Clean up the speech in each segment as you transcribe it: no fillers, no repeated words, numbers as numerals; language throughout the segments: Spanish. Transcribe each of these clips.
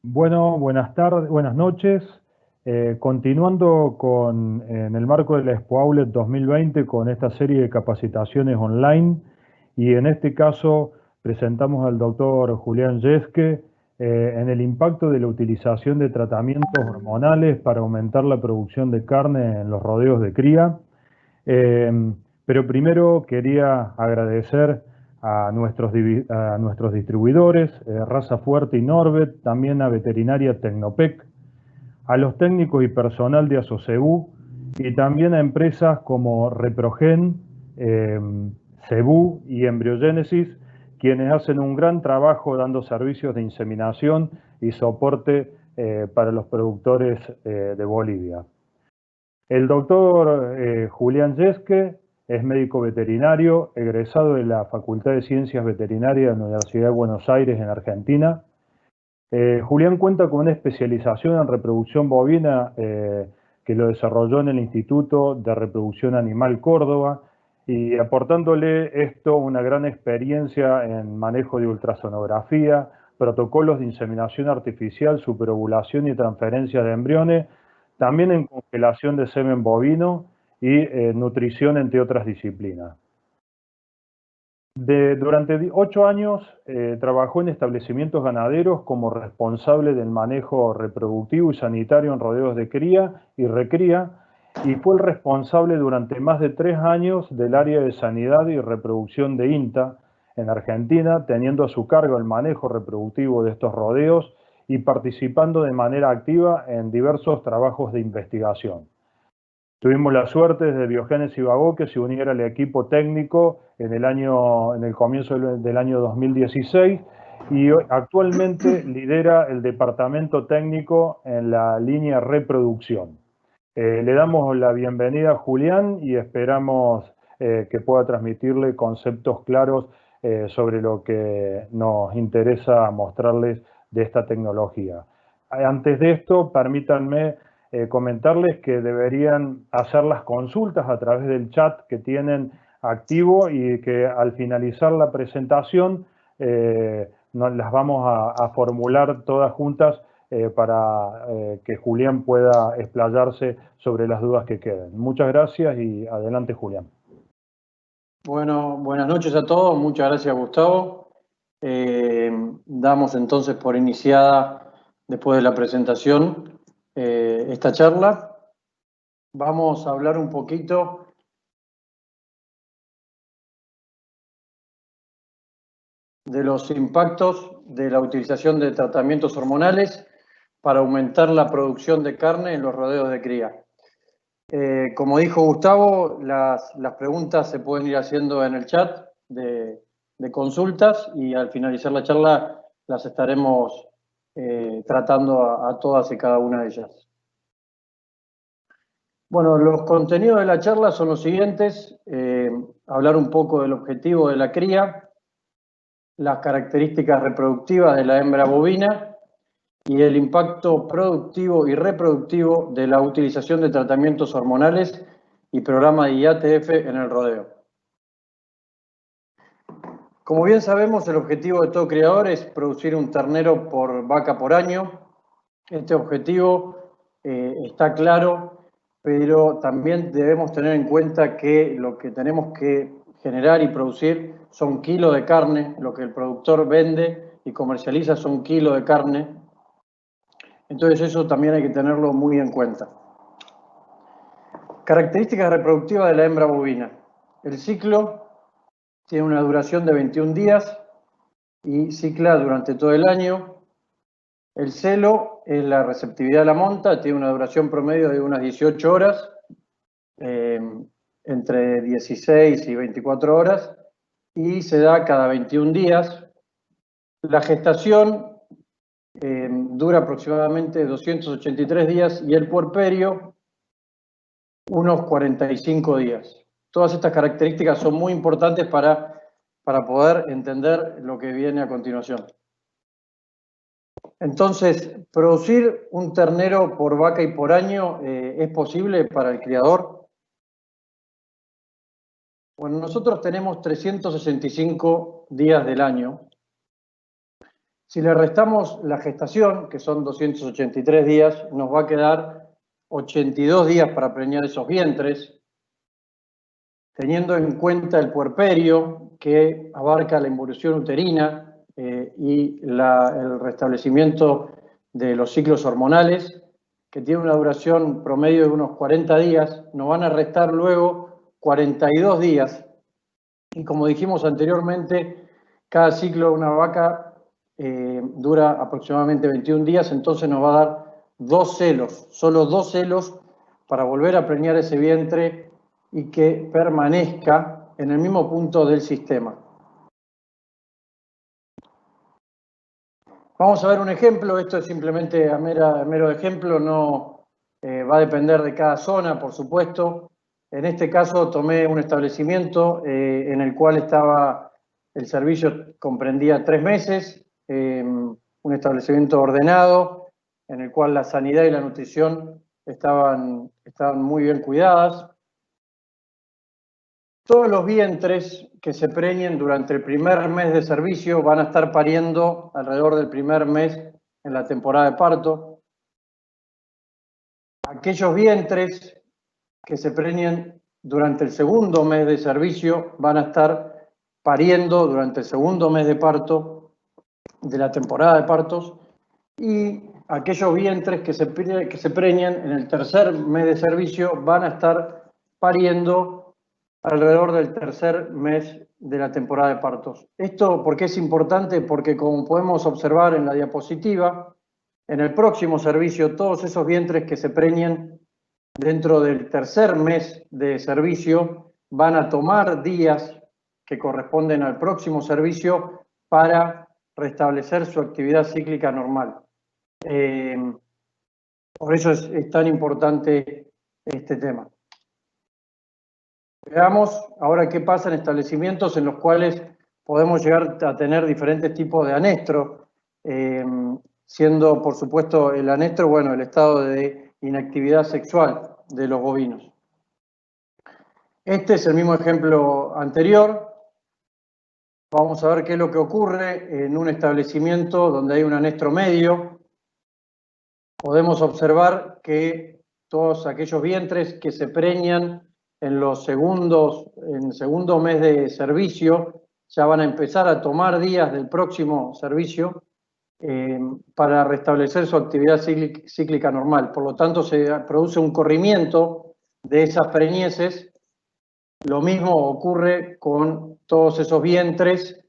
Bueno, buenas tardes, buenas noches. Continuando en el marco del Expo Outlet 2020 con esta serie de capacitaciones online y en este caso presentamos al doctor Julián Yesque en el impacto de la utilización de tratamientos hormonales para aumentar la producción de carne en los rodeos de cría. Eh, pero primero quería agradecer a nuestros distribuidores, Raza Fuerte y Norbet, también a Veterinaria Tecnopec, a los técnicos y personal de Asocebú y también a empresas como Reprogen, eh, Cebú y Embriogénesis, quienes hacen un gran trabajo dando servicios de inseminación y soporte para los productores de Bolivia. El doctor Julián Yesque es médico veterinario, egresado de la Facultad de Ciencias Veterinarias de la Universidad de Buenos Aires en Argentina. Julián cuenta con una especialización en reproducción bovina que lo desarrolló en el Instituto de Reproducción Animal Córdoba y aportándole esto una gran experiencia en manejo de ultrasonografía, protocolos de inseminación artificial, superovulación y transferencia de embriones, también en congelación de semen bovino y nutrición, entre otras disciplinas. Durante 8 años trabajó en establecimientos ganaderos como responsable del manejo reproductivo y sanitario en rodeos de cría y recría y fue el responsable durante más de 3 años del área de sanidad y reproducción de INTA en Argentina, teniendo a su cargo el manejo reproductivo de estos rodeos y participando de manera activa en diversos trabajos de investigación. Tuvimos la suerte desde Biogénesis Bagó que se uniera al equipo técnico en el comienzo del año 2016 y actualmente lidera el departamento técnico en la línea reproducción. Le damos la bienvenida a Julián y esperamos que pueda transmitirle conceptos claros sobre lo que nos interesa mostrarles de esta tecnología. Antes de esto, permítanme comentarles que deberían hacer las consultas a través del chat que tienen activo y que al finalizar la presentación las vamos a formular todas juntas para que Julián pueda explayarse sobre las dudas que queden. Muchas gracias y adelante, Julián. Bueno, buenas noches a todos. Muchas gracias, Gustavo. Damos entonces por iniciada, después de la presentación, esta charla. Vamos a hablar un poquito de los impactos de la utilización de tratamientos hormonales para aumentar la producción de carne en los rodeos de cría. Como dijo Gustavo, las preguntas se pueden ir haciendo en el chat de consultas y al finalizar la charla las estaremos tratando a todas y cada una de ellas. Bueno, los contenidos de la charla son los siguientes: hablar un poco del objetivo de la cría, las características reproductivas de la hembra bovina y el impacto productivo y reproductivo de la utilización de tratamientos hormonales y programa de IATF en el rodeo. Como bien sabemos, el objetivo de todo criador es producir un ternero por vaca por año. Este objetivo está claro, pero también debemos tener en cuenta que lo que tenemos que generar y producir son kilos de carne, lo que el productor vende y comercializa son kilos de carne. Entonces eso también hay que tenerlo muy en cuenta. Características reproductivas de la hembra bovina. El ciclo tiene una duración de 21 días y cicla durante todo el año. El celo es la receptividad de la monta, tiene una duración promedio de unas 18 horas, entre 16 y 24 horas, y se da cada 21 días. La gestación dura aproximadamente 283 días y el puerperio unos 45 días. Todas estas características son muy importantes para poder entender lo que viene a continuación. Entonces, producir un ternero por vaca y por año ¿es posible para el criador? Bueno, nosotros tenemos 365 días del año. Si le restamos la gestación, que son 283 días, nos va a quedar 82 días para preñar esos vientres, teniendo en cuenta el puerperio, que abarca la involución uterina y el restablecimiento de los ciclos hormonales, que tiene una duración promedio de unos 40 días, nos van a restar luego 42 días. Y como dijimos anteriormente, cada ciclo de una vaca dura aproximadamente 21 días, entonces nos va a dar 2 celos, solo 2 celos para volver a preñar ese vientre y que permanezca en el mismo punto del sistema. Vamos a ver un ejemplo, esto es simplemente a mero ejemplo, no va a depender de cada zona, por supuesto. En este caso tomé un establecimiento en el cual el servicio comprendía 3 meses, un establecimiento ordenado, en el cual la sanidad y la nutrición estaban muy bien cuidadas. Todos los vientres que se preñen durante el primer mes de servicio van a estar pariendo alrededor del primer mes en la temporada de parto. Aquellos vientres que se preñen durante el segundo mes de servicio van a estar pariendo durante el segundo mes de parto de la temporada de partos, y aquellos vientres que se preñan en el tercer mes de servicio van a estar pariendo alrededor del tercer mes de la temporada de partos. ¿Esto por qué es importante? Porque como podemos observar en la diapositiva, en el próximo servicio todos esos vientres que se preñen dentro del tercer mes de servicio van a tomar días que corresponden al próximo servicio para restablecer su actividad cíclica normal. Por eso es tan importante este tema. Veamos ahora qué pasa en establecimientos en los cuales podemos llegar a tener diferentes tipos de anestro, siendo por supuesto el anestro, bueno, el estado de inactividad sexual de los bovinos. Este es el mismo ejemplo anterior. Vamos a ver qué es lo que ocurre en un establecimiento donde hay un anestro medio. Podemos observar que todos aquellos vientres que se preñan en el segundo mes de servicio ya van a empezar a tomar días del próximo servicio para restablecer su actividad cíclica normal. Por lo tanto, se produce un corrimiento de esas preñeces. Lo mismo ocurre con todos esos vientres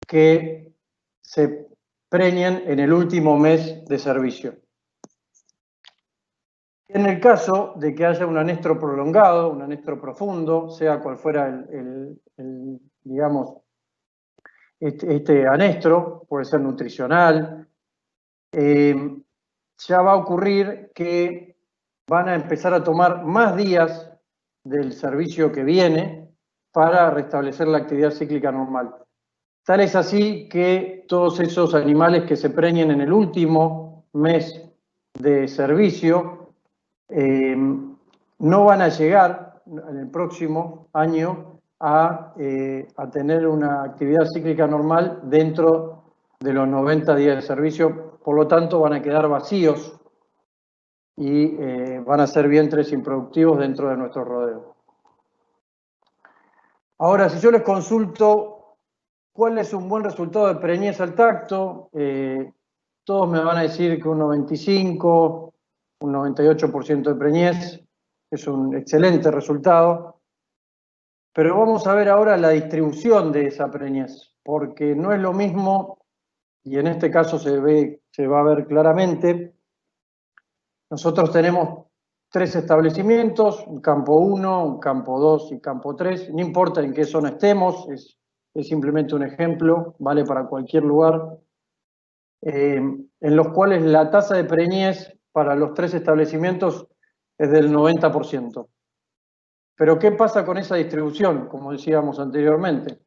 que se preñan en el último mes de servicio. En el caso de que haya un anestro prolongado, un anestro profundo, sea cual fuera digamos, este anestro, puede ser nutricional, ya va a ocurrir que van a empezar a tomar más días del servicio que viene para restablecer la actividad cíclica normal. Tal es así que todos esos animales que se preñen en el último mes de servicio no van a llegar en el próximo año a tener una actividad cíclica normal dentro de los 90 días de servicio, por lo tanto van a quedar vacíos y van a ser vientres improductivos dentro de nuestro rodeo. Ahora, si yo les consulto cuál es un buen resultado de preñez al tacto, todos me van a decir que un 95, un 98% de preñez es un excelente resultado, pero vamos a ver ahora la distribución de esa preñez, porque no es lo mismo, y en este caso se va a ver claramente. Nosotros tenemos 3 establecimientos, un campo 1, un campo 2 y campo 3, no importa en qué zona estemos, es simplemente un ejemplo, vale para cualquier lugar, en los cuales la tasa de preñez para los 3 establecimientos es del 90%. Pero ¿qué pasa con esa distribución? Como decíamos anteriormente.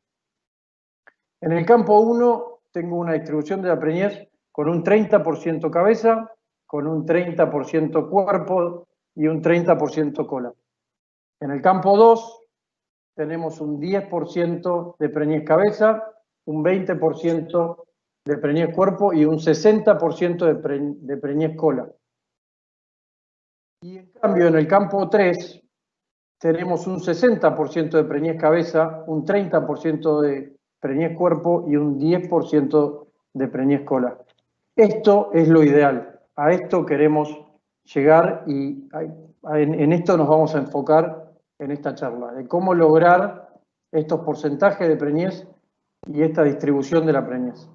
En el campo 1 tengo una distribución de la preñez con un 30% cabeza, con un 30% cuerpo y un 30% cola. En el campo 2 tenemos un 10% de preñez cabeza, un 20% de preñez cuerpo y un 60% de preñez cola. Y en cambio, en el campo 3, tenemos un 60% de preñez cabeza, un 30% de preñez cuerpo y un 10% de preñez cola. Esto es lo ideal. A esto queremos llegar y en esto nos vamos a enfocar en esta charla, de cómo lograr estos porcentajes de preñez y esta distribución de la preñez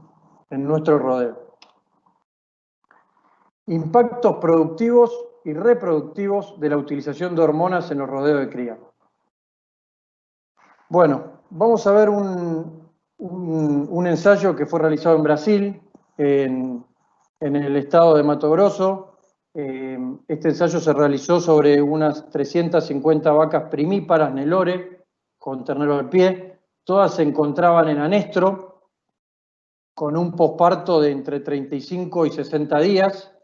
en nuestro rodeo. Impactos productivos y reproductivos de la utilización de hormonas en los rodeos de cría. Bueno, vamos a ver un ensayo que fue realizado en Brasil, en el estado de Mato Grosso. Este ensayo se realizó sobre unas 350 vacas primíparas Nelore con ternero de pie. Todas se encontraban en anestro, con un posparto de entre 35 y 60 días,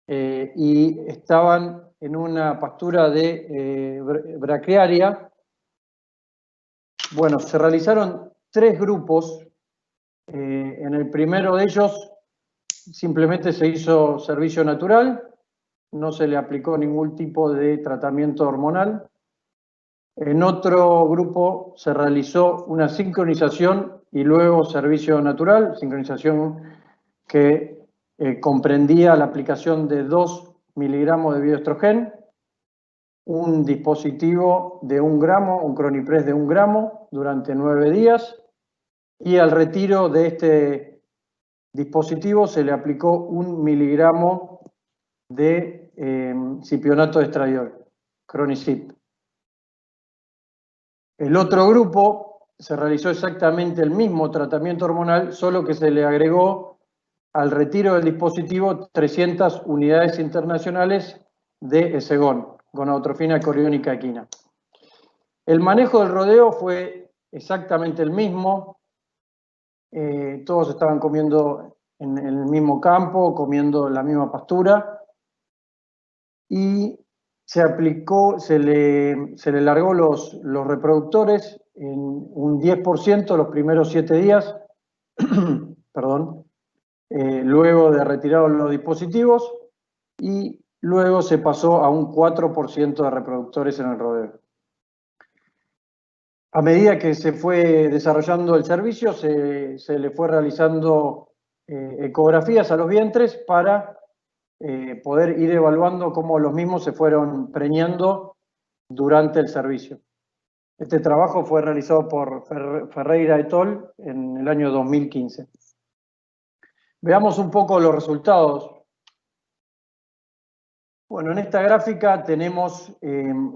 y estaban en una pastura de braquiaria. Bueno, se realizaron 3 grupos. En el primero de ellos simplemente se hizo servicio natural, no se le aplicó ningún tipo de tratamiento hormonal. En otro grupo se realizó una sincronización y luego servicio natural, sincronización que comprendía la aplicación de 2 miligramos de bioestrogen, un dispositivo de 1 gramo, un Chronipress de 1 gramo durante 9 días, y al retiro de este dispositivo se le aplicó 1 miligramo de cipionato de estradiol, Chronicip. El otro grupo se realizó exactamente el mismo tratamiento hormonal, solo que se le agregó al retiro del dispositivo 300 unidades internacionales de Esegon, gonadotrofina coriónica equina. El manejo del rodeo fue exactamente el mismo. Todos estaban comiendo en el mismo campo, comiendo la misma pastura, y se le largó los reproductores en un 10% los primeros 7 días, perdón, luego de retirar los dispositivos, y luego se pasó a un 4% de reproductores en el rodeo. A medida que se fue desarrollando el servicio, se le fue realizando ecografías a los vientres para poder ir evaluando cómo los mismos se fueron preñando durante el servicio. Este trabajo fue realizado por Ferreira et al. En el año 2015. Veamos un poco los resultados. Bueno, en esta gráfica tenemos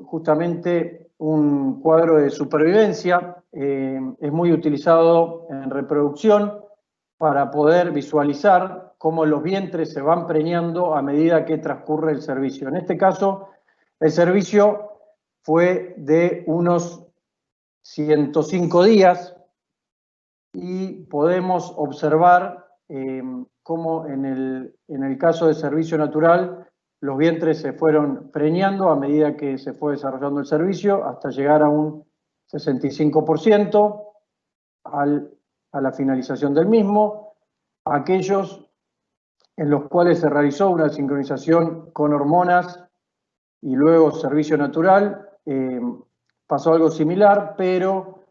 justamente un cuadro de supervivencia. Es muy utilizado en reproducción para poder visualizar cómo los vientres se van preñando a medida que transcurre el servicio. En este caso, el servicio fue de unos 105 días y podemos observar cómo en el caso de servicio natural los vientres se fueron preñando a medida que se fue desarrollando el servicio hasta llegar a un 65% a la finalización del mismo. Aquellos en los cuales se realizó una sincronización con hormonas y luego servicio natural, pasó algo similar, pero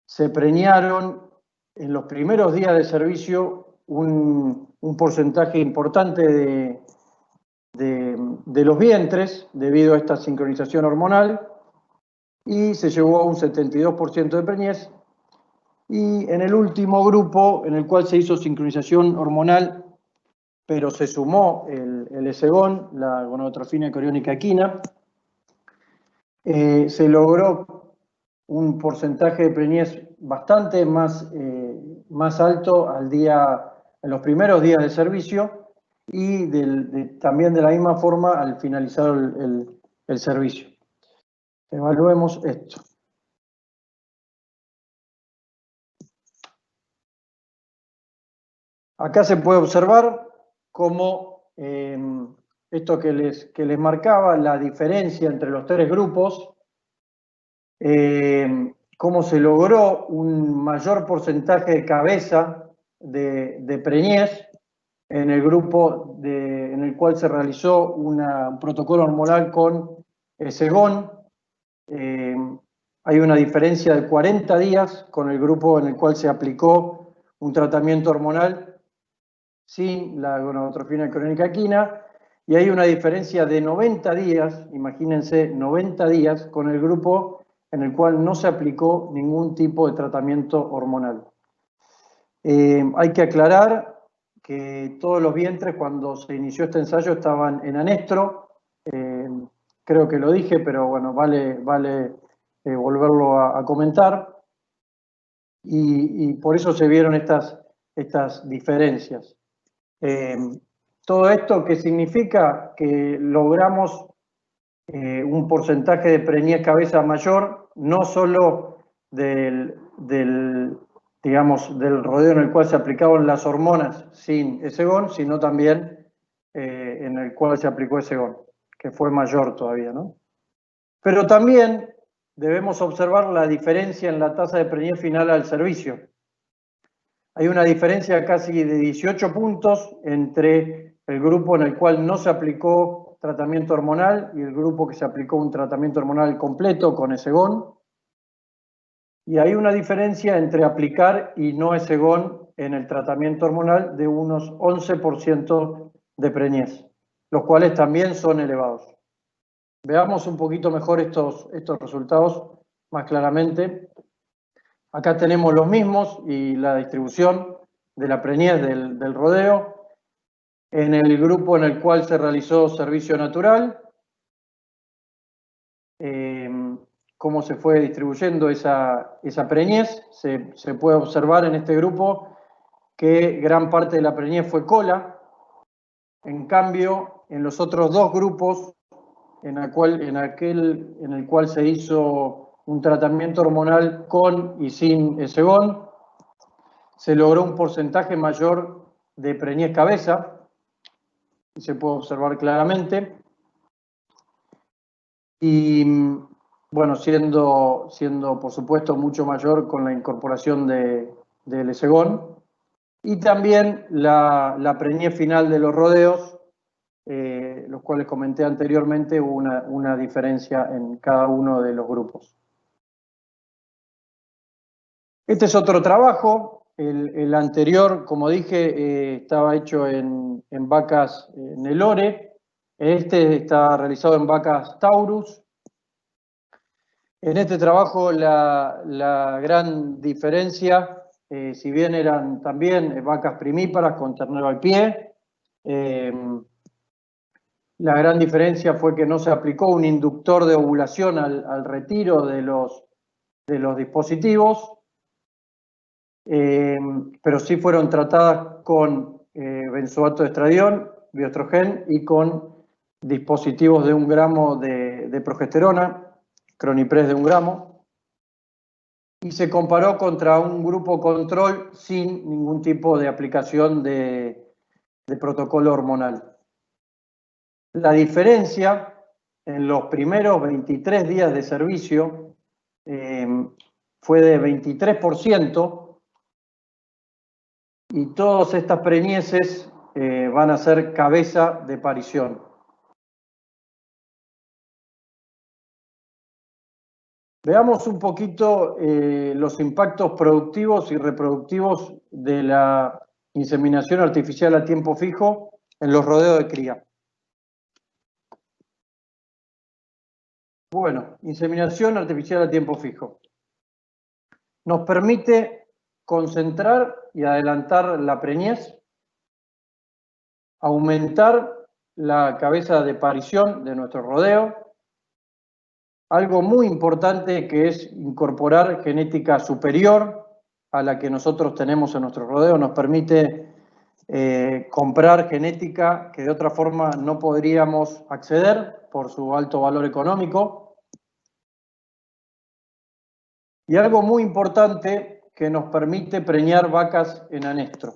se preñaron en los primeros días de servicio un porcentaje importante de los vientres debido a esta sincronización hormonal, y se llegó a un 72% de preñez. Y en el último grupo, en el cual se hizo sincronización hormonal, pero se sumó el Esegon, la gonadotrofina coriónica equina, se logró un porcentaje de preñez bastante más alto en los primeros días de servicio, y también de la misma forma al finalizar el servicio. Evaluemos esto. Acá se puede observar cómo esto que les marcaba, la diferencia entre los 3 grupos, cómo se logró un mayor porcentaje de cabeza de preñez en el grupo en el cual se realizó un protocolo hormonal con Segón. Hay una diferencia de 40 días con el grupo en el cual se aplicó un tratamiento hormonal sin la gonadotrofina crónica equina, y hay una diferencia de 90 días, imagínense, 90 días con el grupo en el cual no se aplicó ningún tipo de tratamiento hormonal. Hay que aclarar que todos los vientres, cuando se inició este ensayo, estaban en anestro. Creo que lo dije, pero bueno, vale volverlo a comentar. Y por eso se vieron estas diferencias. Todo esto, ¿qué significa? Que logramos un porcentaje de preñez cabeza mayor, no solo del rodeo en el cual se aplicaban las hormonas sin Segón, sino también en el cual se aplicó Segón, que fue mayor todavía, ¿no? Pero también debemos observar la diferencia en la tasa de preñez final al servicio. Hay una diferencia casi de 18 puntos entre el grupo en el cual no se aplicó tratamiento hormonal y el grupo que se aplicó un tratamiento hormonal completo con Segón. Y hay una diferencia entre aplicar y no Segón en el tratamiento hormonal de unos 11% de preñez, los cuales también son elevados. Veamos un poquito mejor estos resultados más claramente. Acá tenemos los mismos y la distribución de la preñez del rodeo en el grupo en el cual se realizó servicio natural. Cómo se fue distribuyendo esa preñez. Se puede observar en este grupo que gran parte de la preñez fue cola. En cambio, en los otros dos grupos, en el cual se hizo un tratamiento hormonal con y sin Segón, se logró un porcentaje mayor de preñez cabeza, y se puede observar claramente. Y bueno, siendo por supuesto mucho mayor con la incorporación del Segón. Y también la preñez final de los rodeos, los cuales comenté anteriormente, hubo una diferencia en cada uno de los grupos. Este es otro trabajo. El anterior, como dije, estaba hecho en vacas Nelore. Este está realizado en vacas Taurus. En este trabajo la gran diferencia, si bien eran también vacas primíparas con ternero al pie, la gran diferencia fue que no se aplicó un inductor de ovulación al retiro de los dispositivos, pero sí fueron tratadas con benzoato de estradiol, bioestrogen y con dispositivos de 1 gramo de progesterona, Cronipres de 1 gramo, y se comparó contra un grupo control sin ningún tipo de aplicación de protocolo hormonal. La diferencia en los primeros 23 días de servicio fue de 23%, y todas estas preñeces van a ser cabeza de parición. Veamos un poquito los impactos productivos y reproductivos de la inseminación artificial a tiempo fijo en los rodeos de cría. Bueno, inseminación artificial a tiempo fijo. Nos permite concentrar y adelantar la preñez, aumentar la cabeza de parición de nuestro rodeo. Algo muy importante, que es incorporar genética superior a la que nosotros tenemos en nuestro rodeo, nos permite comprar genética que de otra forma no podríamos acceder por su alto valor económico. Y algo muy importante, que nos permite preñar vacas en anestro.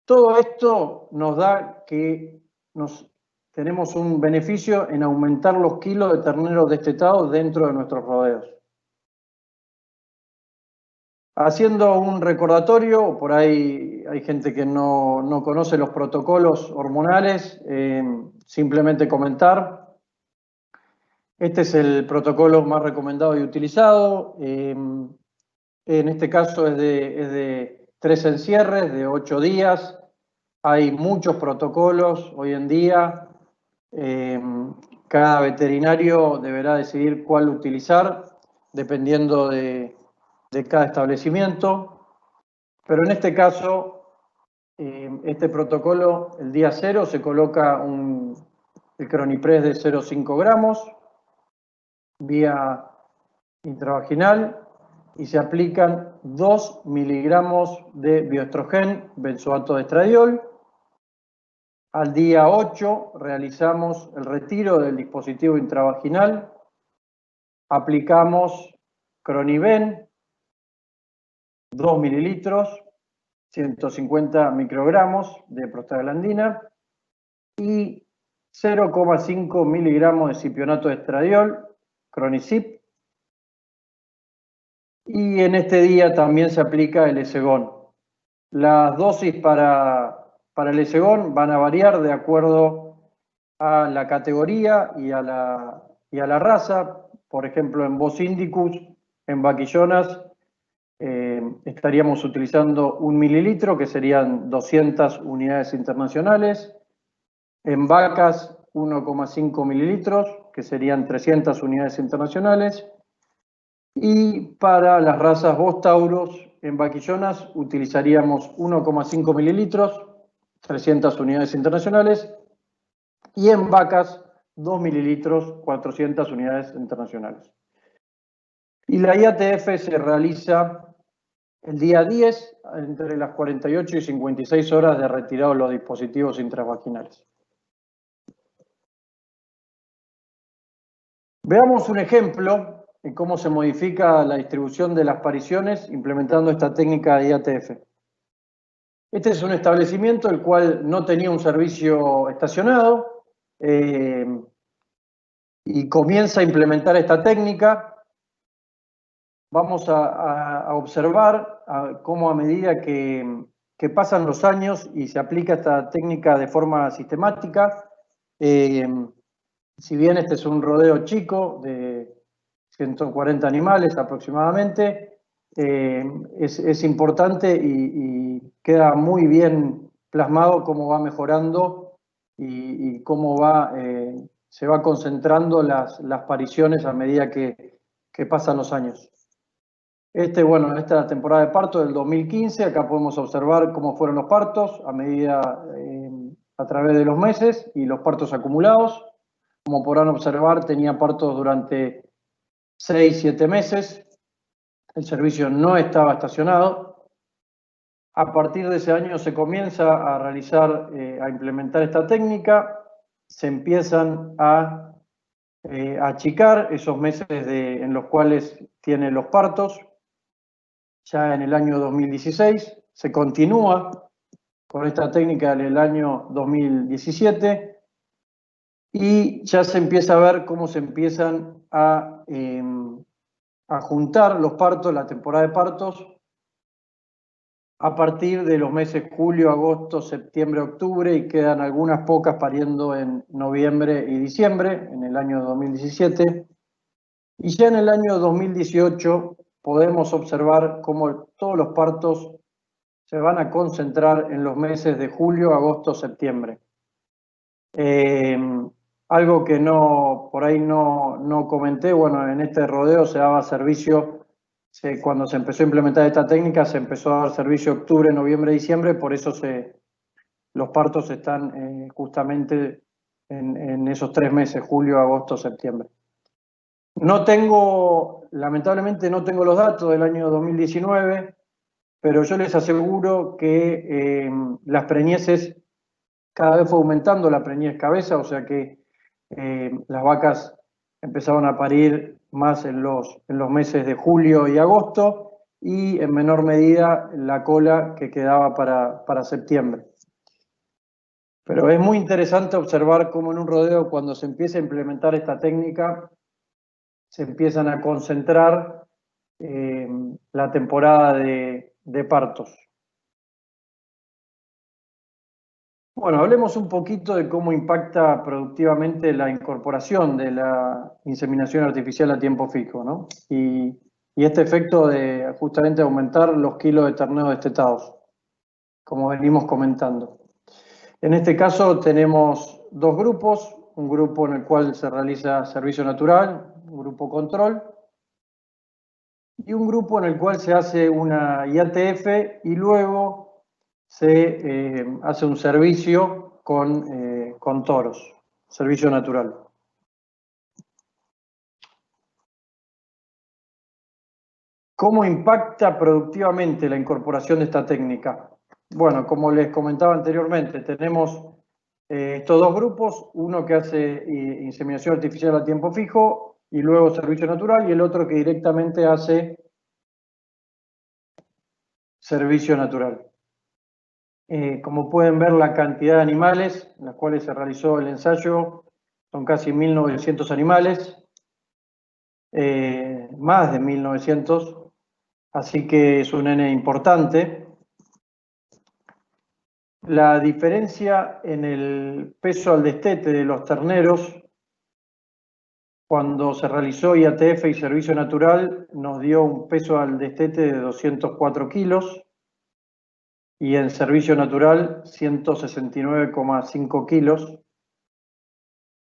Todo esto nos da que tenemos un beneficio en aumentar los kilos de terneros destetados dentro de nuestros rodeos. Haciendo un recordatorio, por ahí hay gente que no conoce los protocolos hormonales, simplemente comentar. Este es el protocolo más recomendado y utilizado. En este caso es de 3 encierres, de 8 días. Hay muchos protocolos hoy en día. Cada veterinario deberá decidir cuál utilizar, dependiendo de cada establecimiento. Pero en este caso, este protocolo, el día 0, se coloca el Cronipres de 0,5 gramos vía intravaginal y se aplican 2 miligramos de bioestrogen, benzoato de estradiol. Al día 8 realizamos el retiro del dispositivo intravaginal, aplicamos Croniven, 2 mililitros, 150 microgramos de prostaglandina y 0,5 miligramos de cipionato de estradiol, Cronicip. Y en este día también se aplica el Esegon. Las dosis para el Esegon van a variar de acuerdo a la categoría y a la raza. Por ejemplo, en Bos indicus, en vaquillonas, estaríamos utilizando 1 mililitro, que serían 200 unidades internacionales. En vacas, 1,5 mililitros, que serían 300 unidades internacionales. Y para las razas Bos tauros, en vaquillonas, utilizaríamos 1,5 mililitros, 300 unidades internacionales. Y en vacas, 2 mililitros, 400 unidades internacionales. Y la IATF se realiza el día 10, entre las 48 y 56 horas de retirado de los dispositivos intravaginales. Veamos un ejemplo de cómo se modifica la distribución de las pariciones implementando esta técnica de IATF. Este es un establecimiento el cual no tenía un servicio estacionado y comienza a implementar esta técnica. Vamos a observar cómo a medida que pasan los años y se aplica esta técnica de forma sistemática, si bien este es un rodeo chico de 140 animales aproximadamente, es importante y queda muy bien plasmado cómo va mejorando y cómo se va concentrando las pariciones a medida que pasan los años. Esta temporada de parto del 2015, acá podemos observar cómo fueron los partos a través de los meses y los partos acumulados. Como podrán observar, tenía partos durante 6-7 meses. El servicio no estaba estacionado. A partir de ese año se comienza a implementar esta técnica. Se empiezan a achicar esos meses en los cuales tiene los partos. Ya en el año 2016 se continúa con esta técnica en el año 2017 y ya se empieza a ver cómo se empiezan a juntar los partos, la temporada de partos, a partir de los meses julio, agosto, septiembre, octubre, y quedan algunas pocas pariendo en noviembre y diciembre, en el año 2017. Y ya en el año 2018 podemos observar cómo todos los partos se van a concentrar en los meses de julio, agosto, septiembre. Algo que por ahí no comenté, en este rodeo se daba servicio, cuando se empezó a implementar esta técnica, se empezó a dar servicio octubre, noviembre, diciembre, por eso los partos están justamente en esos 3 meses, julio, agosto, septiembre. Lamentablemente no tengo los datos del año 2019, pero yo les aseguro que las preñeces, cada vez fue aumentando la preñez cabeza, o sea que las vacas empezaron a parir más en los meses de julio y agosto, y en menor medida la cola que quedaba para septiembre. Pero es muy interesante observar cómo en un rodeo, cuando se empieza a implementar esta técnica, se empiezan a concentrar la temporada de partos. Bueno, hablemos un poquito de cómo impacta productivamente la incorporación de la inseminación artificial a tiempo fijo, ¿no? Y este efecto de justamente aumentar los kilos de ternero destetados, como venimos comentando. En este caso tenemos dos grupos, un grupo en el cual se realiza servicio natural, un grupo control, y un grupo en el cual se hace una IATF y luego se hace un servicio con toros, servicio natural. ¿Cómo impacta productivamente la incorporación de esta técnica? Bueno, como les comentaba anteriormente, tenemos estos dos grupos, uno que hace inseminación artificial a tiempo fijo y luego servicio natural, y el otro que directamente hace servicio natural. Como pueden ver, la cantidad de animales en las cuales se realizó el ensayo son casi 1.900 animales, más de 1.900, así que es un N importante. La diferencia en el peso al destete de los terneros cuando se realizó IATF y servicio natural nos dio un peso al destete de 204 kilos y en servicio natural 169,5 kilos,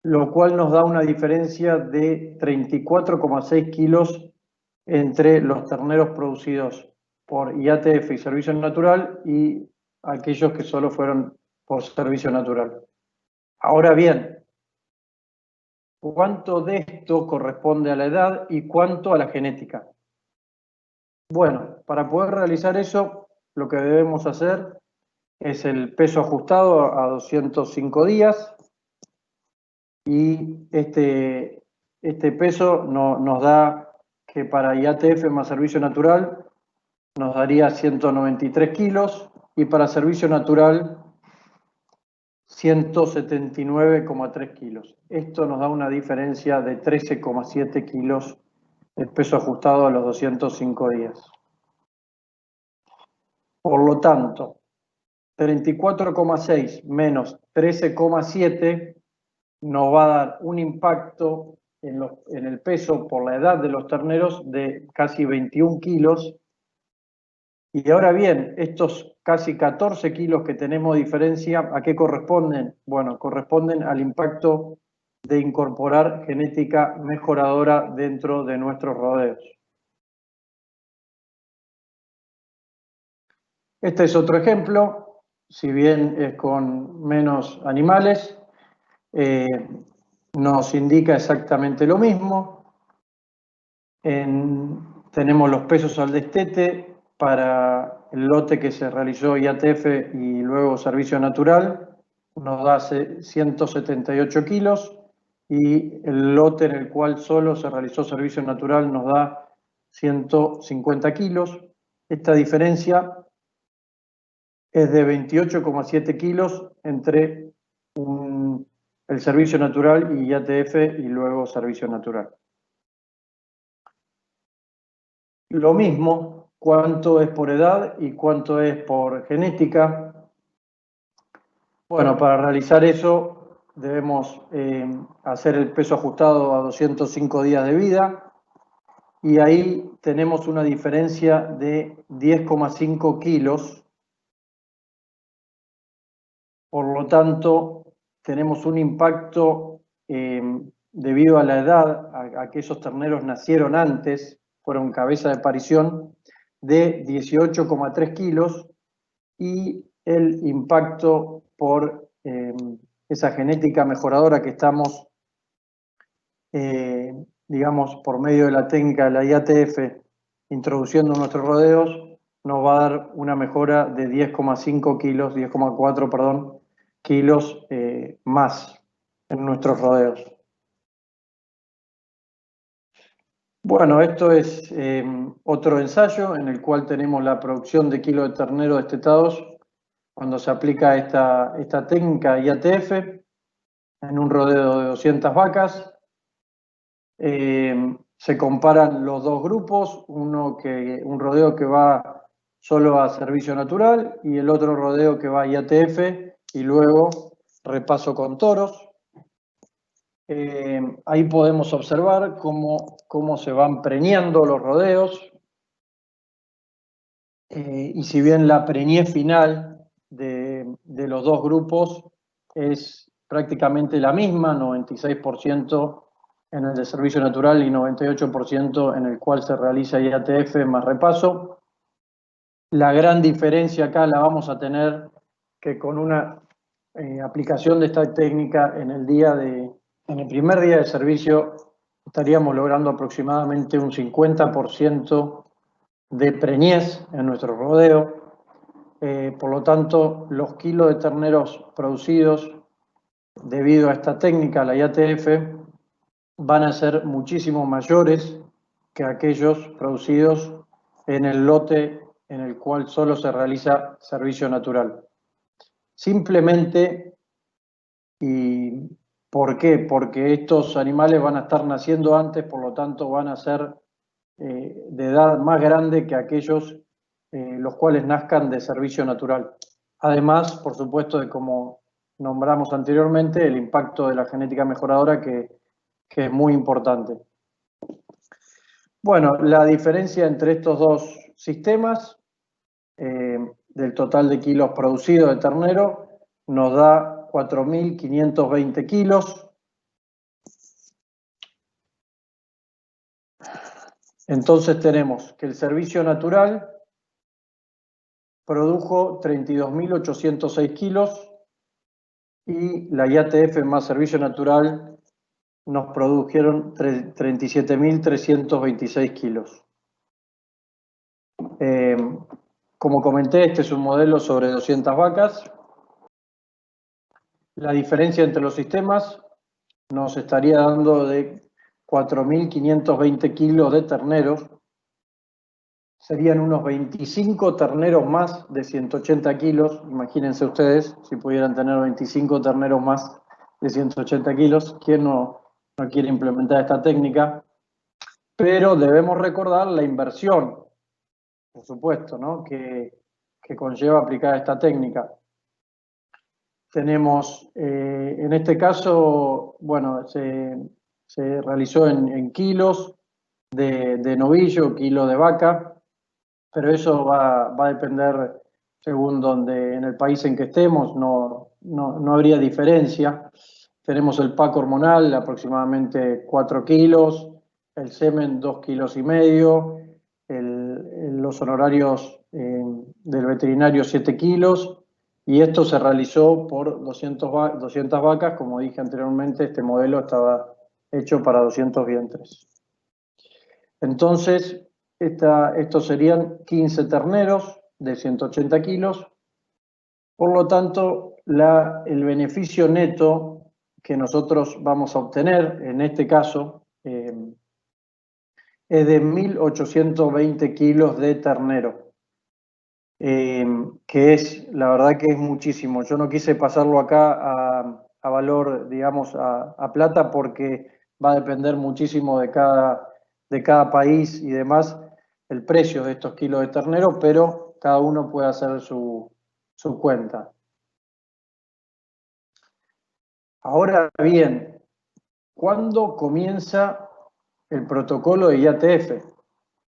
lo cual nos da una diferencia de 34,6 kilos entre los terneros producidos por IATF y servicio natural y aquellos que solo fueron por servicio natural. Ahora bien, ¿cuánto de esto corresponde a la edad y cuánto a la genética? Bueno, para poder realizar eso, lo que debemos hacer es el peso ajustado a 205 días y este peso nos da que para IATF más servicio natural nos daría 193 kilos y para servicio natural 179,3 kilos. Esto nos da una diferencia de 13,7 kilos de peso ajustado a los 205 días. Por lo tanto, 34,6 menos 13,7 nos va a dar un impacto en el peso por la edad de los terneros de casi 21 kilos. Y ahora bien, estos casi 14 kilos que tenemos de diferencia, ¿a qué corresponden? Bueno, corresponden al impacto de incorporar genética mejoradora dentro de nuestros rodeos. Este es otro ejemplo, si bien es con menos animales, nos indica exactamente lo mismo. Tenemos los pesos al destete para el lote que se realizó IATF y luego servicio natural, nos da 178 kilos, y el lote en el cual solo se realizó servicio natural nos da 150 kilos. Esta diferencia es de 28,7 kilos entre el servicio natural y IATF y luego servicio natural. Lo mismo, cuánto es por edad y cuánto es por genética. Bueno, para realizar eso debemos hacer el peso ajustado a 205 días de vida y ahí tenemos una diferencia de 10,5 kilos. Por lo tanto, tenemos un impacto debido a la edad, a que esos terneros nacieron antes, fueron cabeza de parición, de 18,3 kilos y el impacto por esa genética mejoradora que estamos, digamos, por medio de la técnica de la IATF introduciendo en nuestros rodeos, nos va a dar una mejora de 10,5 kilos, 10,4, perdón, kilos más en nuestros rodeos. Bueno, esto es otro ensayo en el cual tenemos la producción de kilos de ternero destetados cuando se aplica esta técnica IATF en un rodeo de 200 vacas. Se comparan los dos grupos, un rodeo que va solo a servicio natural y el otro rodeo que va a IATF y luego repaso con toros. Ahí podemos observar cómo se van preñando los rodeos. Y si bien la preñez final de los dos grupos es prácticamente la misma, 96% en el de servicio natural y 98% en el cual se realiza IATF más repaso, la gran diferencia acá la vamos a tener que con una aplicación de esta técnica en el primer día de servicio estaríamos logrando aproximadamente un 50% de preñez en nuestro rodeo. Por lo tanto, los kilos de terneros producidos debido a esta técnica, la IATF, van a ser muchísimo mayores que aquellos producidos en el lote en el cual solo se realiza servicio natural. Simplemente, ¿y por qué? Porque estos animales van a estar naciendo antes, por lo tanto van a ser de edad más grande que aquellos los cuales nazcan de servicio natural. Además, por supuesto, de como nombramos anteriormente, el impacto de la genética mejoradora que es muy importante. Bueno, la diferencia entre estos dos sistemas, del total de kilos producidos de ternero, nos da 4.520 kilos. Entonces tenemos que el servicio natural produjo 32.806 kilos y la IATF más servicio natural nos produjeron 37.326 kilos. Como comenté, este es un modelo sobre 200 vacas. La diferencia entre los sistemas nos estaría dando de 4.520 kilos de terneros. Serían unos 25 terneros más de 180 kilos. Imagínense ustedes si pudieran tener 25 terneros más de 180 kilos. ¿Quién no quiere implementar esta técnica? Pero debemos recordar la inversión, por supuesto, ¿no? que conlleva aplicar esta técnica. Tenemos, en este caso, bueno, se realizó en kilos de novillo, kilo de vaca, pero eso va a depender según donde, en el país en que estemos, no habría diferencia. Tenemos el pack hormonal, aproximadamente 4 kilos, el semen 2,5 kilos, los honorarios del veterinario 7 kilos, y esto se realizó por 200 vacas, como dije anteriormente, este modelo estaba hecho para 200 vientres. Entonces, estos serían 15 terneros de 180 kilos, por lo tanto, el beneficio neto que nosotros vamos a obtener, en este caso, es de 1.820 kilos de ternero, que es, la verdad que es muchísimo. Yo no quise pasarlo acá a valor, digamos, a plata, porque va a depender muchísimo de cada país y demás el precio de estos kilos de ternero, pero cada uno puede hacer su cuenta. Ahora bien, ¿cuándo comienza el protocolo de IATF?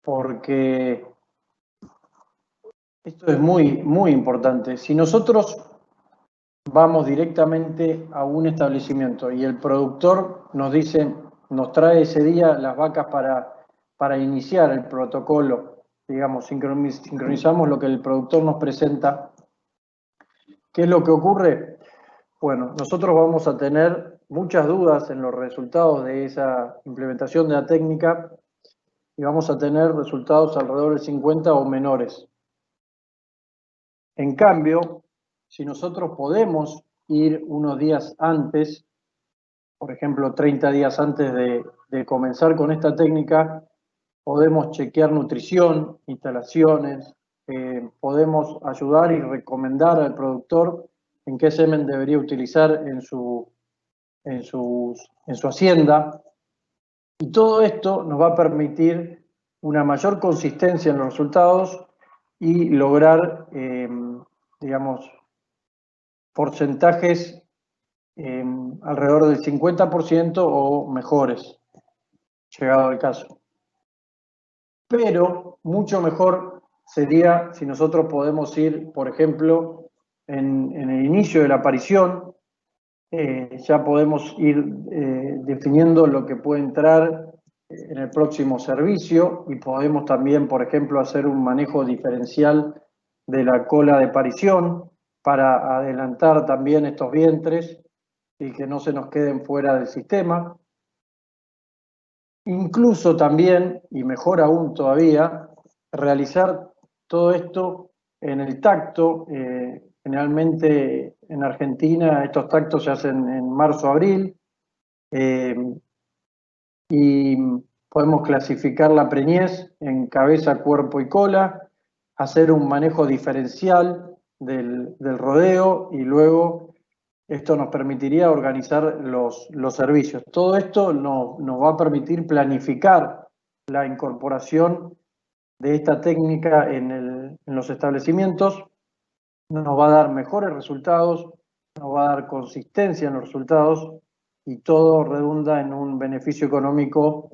Porque esto es muy, muy importante. Si nosotros vamos directamente a un establecimiento y el productor nos dice, nos trae ese día las vacas para iniciar el protocolo, digamos, sincronizamos lo que el productor nos presenta, ¿qué es lo que ocurre? Bueno, nosotros vamos a tener muchas dudas en los resultados de esa implementación de la técnica y vamos a tener resultados alrededor de 50 o menores. En cambio, si nosotros podemos ir unos días antes, por ejemplo 30 días antes de comenzar con esta técnica, podemos chequear nutrición, instalaciones, podemos ayudar y recomendar al productor en qué semen debería utilizar en su hacienda. Y todo esto nos va a permitir una mayor consistencia en los resultados y lograr, digamos, porcentajes alrededor del 50% o mejores, llegado el caso. Pero mucho mejor sería si nosotros podemos ir, por ejemplo, en el inicio de la aparición, ya podemos ir definiendo lo que puede entrar en el próximo servicio y podemos también, por ejemplo, hacer un manejo diferencial de la cola de parición para adelantar también estos vientres y que no se nos queden fuera del sistema. Incluso también, y mejor aún todavía, realizar todo esto en el tacto. Generalmente en Argentina estos tactos se hacen en marzo-abril y podemos clasificar la preñez en cabeza, cuerpo y cola, hacer un manejo diferencial del rodeo y luego esto nos permitiría organizar los servicios. Todo esto nos va a permitir planificar la incorporación de esta técnica en los establecimientos, nos va a dar mejores resultados, nos va a dar consistencia en los resultados y todo redunda en un beneficio económico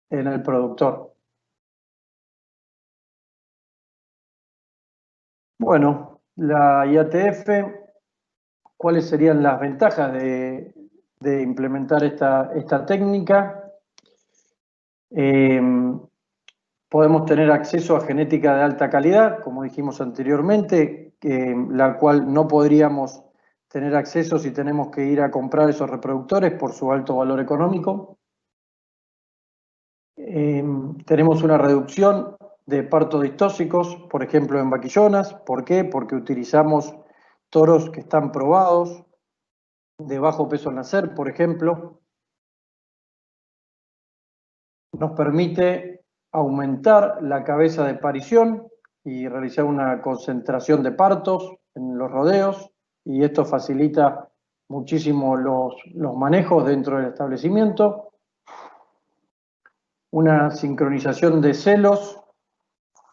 en el productor. Bueno, la IATF, ¿cuáles serían las ventajas de implementar esta técnica? Podemos tener acceso a genética de alta calidad, como dijimos anteriormente, la cual no podríamos tener acceso si tenemos que ir a comprar esos reproductores por su alto valor económico. Tenemos una reducción de partos distóxicos, por ejemplo en vaquillonas. ¿Por qué? Porque utilizamos toros que están probados, de bajo peso al nacer, por ejemplo. Nos permite aumentar la cabeza de parición y realizar una concentración de partos en los rodeos, y esto facilita muchísimo los manejos dentro del establecimiento. Una sincronización de celos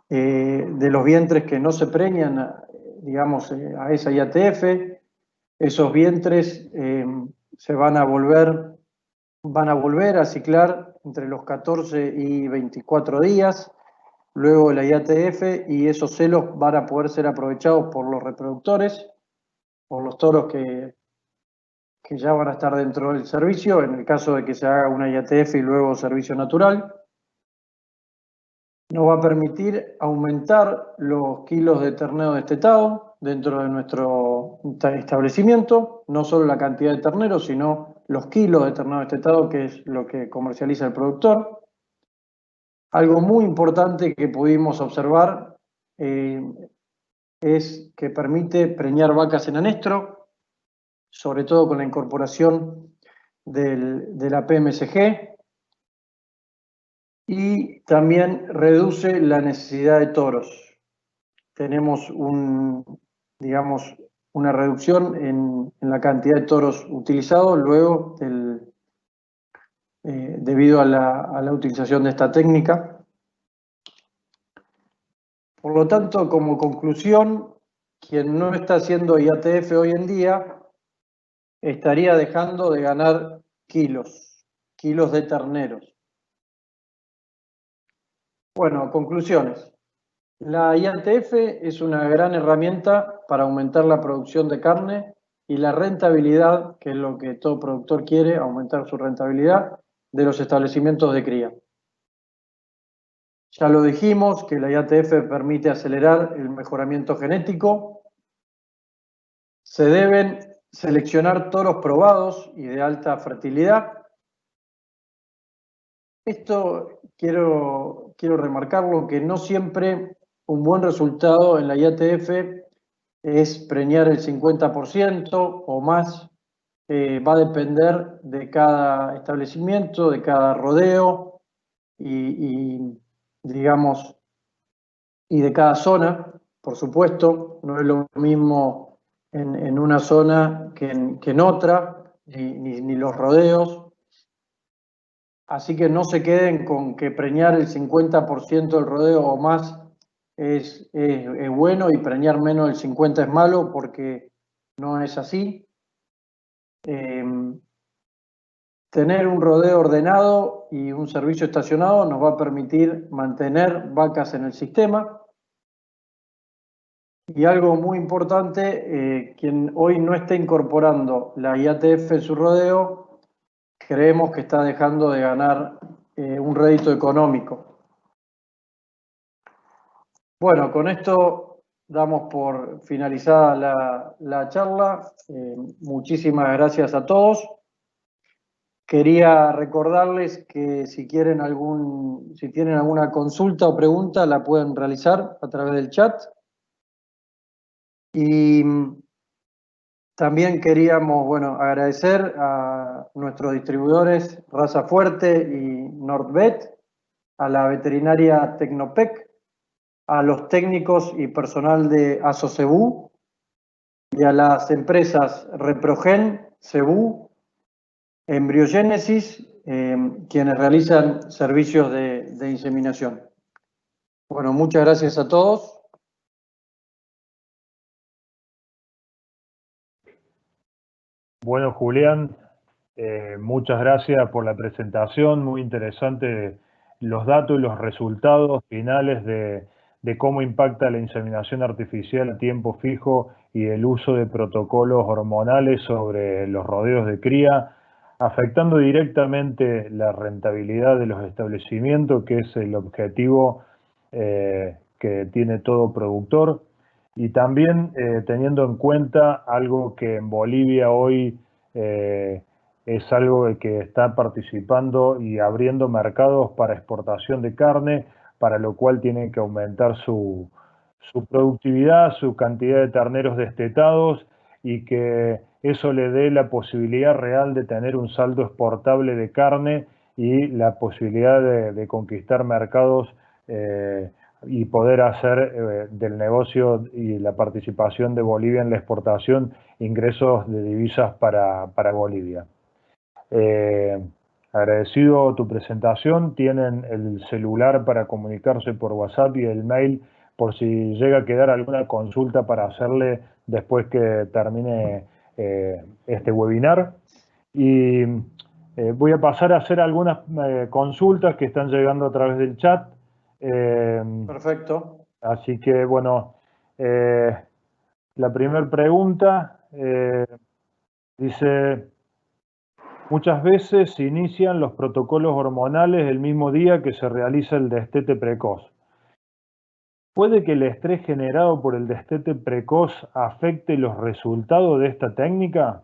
de los vientres que no se preñan, digamos, a esa IATF. Esos vientres se van a volver a ciclar entre los 14 y 24 días, luego la IATF, y esos celos van a poder ser aprovechados por los reproductores, por los toros que ya van a estar dentro del servicio, en el caso de que se haga una IATF y luego servicio natural. Nos va a permitir aumentar los kilos de ternero destetado dentro de nuestro establecimiento, no solo la cantidad de terneros, sino los kilos de ternero destetado, que es lo que comercializa el productor. Algo muy importante que pudimos observar es que permite preñar vacas en anestro, sobre todo con la incorporación de la PMSG, y también reduce la necesidad de toros. Tenemos digamos, una reducción en la cantidad de toros utilizados luego debido a la utilización de esta técnica. Por lo tanto, como conclusión, quien no está haciendo IATF hoy en día estaría dejando de ganar kilos de terneros. Bueno, conclusiones. La IATF es una gran herramienta para aumentar la producción de carne y la rentabilidad, que es lo que todo productor quiere, aumentar su rentabilidad de los establecimientos de cría. Ya lo dijimos, que la IATF permite acelerar el mejoramiento genético. Se deben seleccionar toros probados y de alta fertilidad. Esto quiero remarcarlo, que no siempre un buen resultado en la IATF es preñar el 50% o más. Va a depender de cada establecimiento, de cada rodeo digamos, y de cada zona, por supuesto. No es lo mismo en una zona que en otra, ni los rodeos. Así que no se queden con que preñar el 50% del rodeo o más es bueno y preñar menos del 50% es malo, porque no es así. Tener un rodeo ordenado y un servicio estacionado nos va a permitir mantener vacas en el sistema. Y algo muy importante, quien hoy no está incorporando la IATF en su rodeo, creemos que está dejando de ganar un rédito económico. Bueno, con esto damos por finalizada la charla. Muchísimas gracias a todos. Quería recordarles que si tienen alguna consulta o pregunta, la pueden realizar a través del chat. Y también queríamos, agradecer a nuestros distribuidores Raza Fuerte y Nordvet, a la veterinaria Tecnopec, a los técnicos y personal de Asocebú y a las empresas Reprogen, Cebú, Embriogénesis, quienes realizan servicios de inseminación. Bueno, muchas gracias a todos. Bueno, Julián, muchas gracias por la presentación, muy interesante los datos y los resultados finales de cómo impacta la inseminación artificial a tiempo fijo y el uso de protocolos hormonales sobre los rodeos de cría, afectando directamente la rentabilidad de los establecimientos, que es el objetivo que tiene todo productor. Y también teniendo en cuenta algo que en Bolivia hoy es algo de que está participando y abriendo mercados para exportación de carne, para lo cual tiene que aumentar su productividad, su cantidad de terneros destetados, y que eso le dé la posibilidad real de tener un saldo exportable de carne y la posibilidad de conquistar mercados y poder hacer del negocio y la participación de Bolivia en la exportación ingresos de divisas para Bolivia. Agradecido tu presentación, tienen el celular para comunicarse por WhatsApp y el mail por si llega a quedar alguna consulta para hacerle después que termine este webinar. Y voy a pasar a hacer algunas consultas que están llegando a través del chat. Perfecto. Así que, bueno, la primera pregunta dice: muchas veces se inician los protocolos hormonales el mismo día que se realiza el destete precoz. ¿Puede que el estrés generado por el destete precoz afecte los resultados de esta técnica?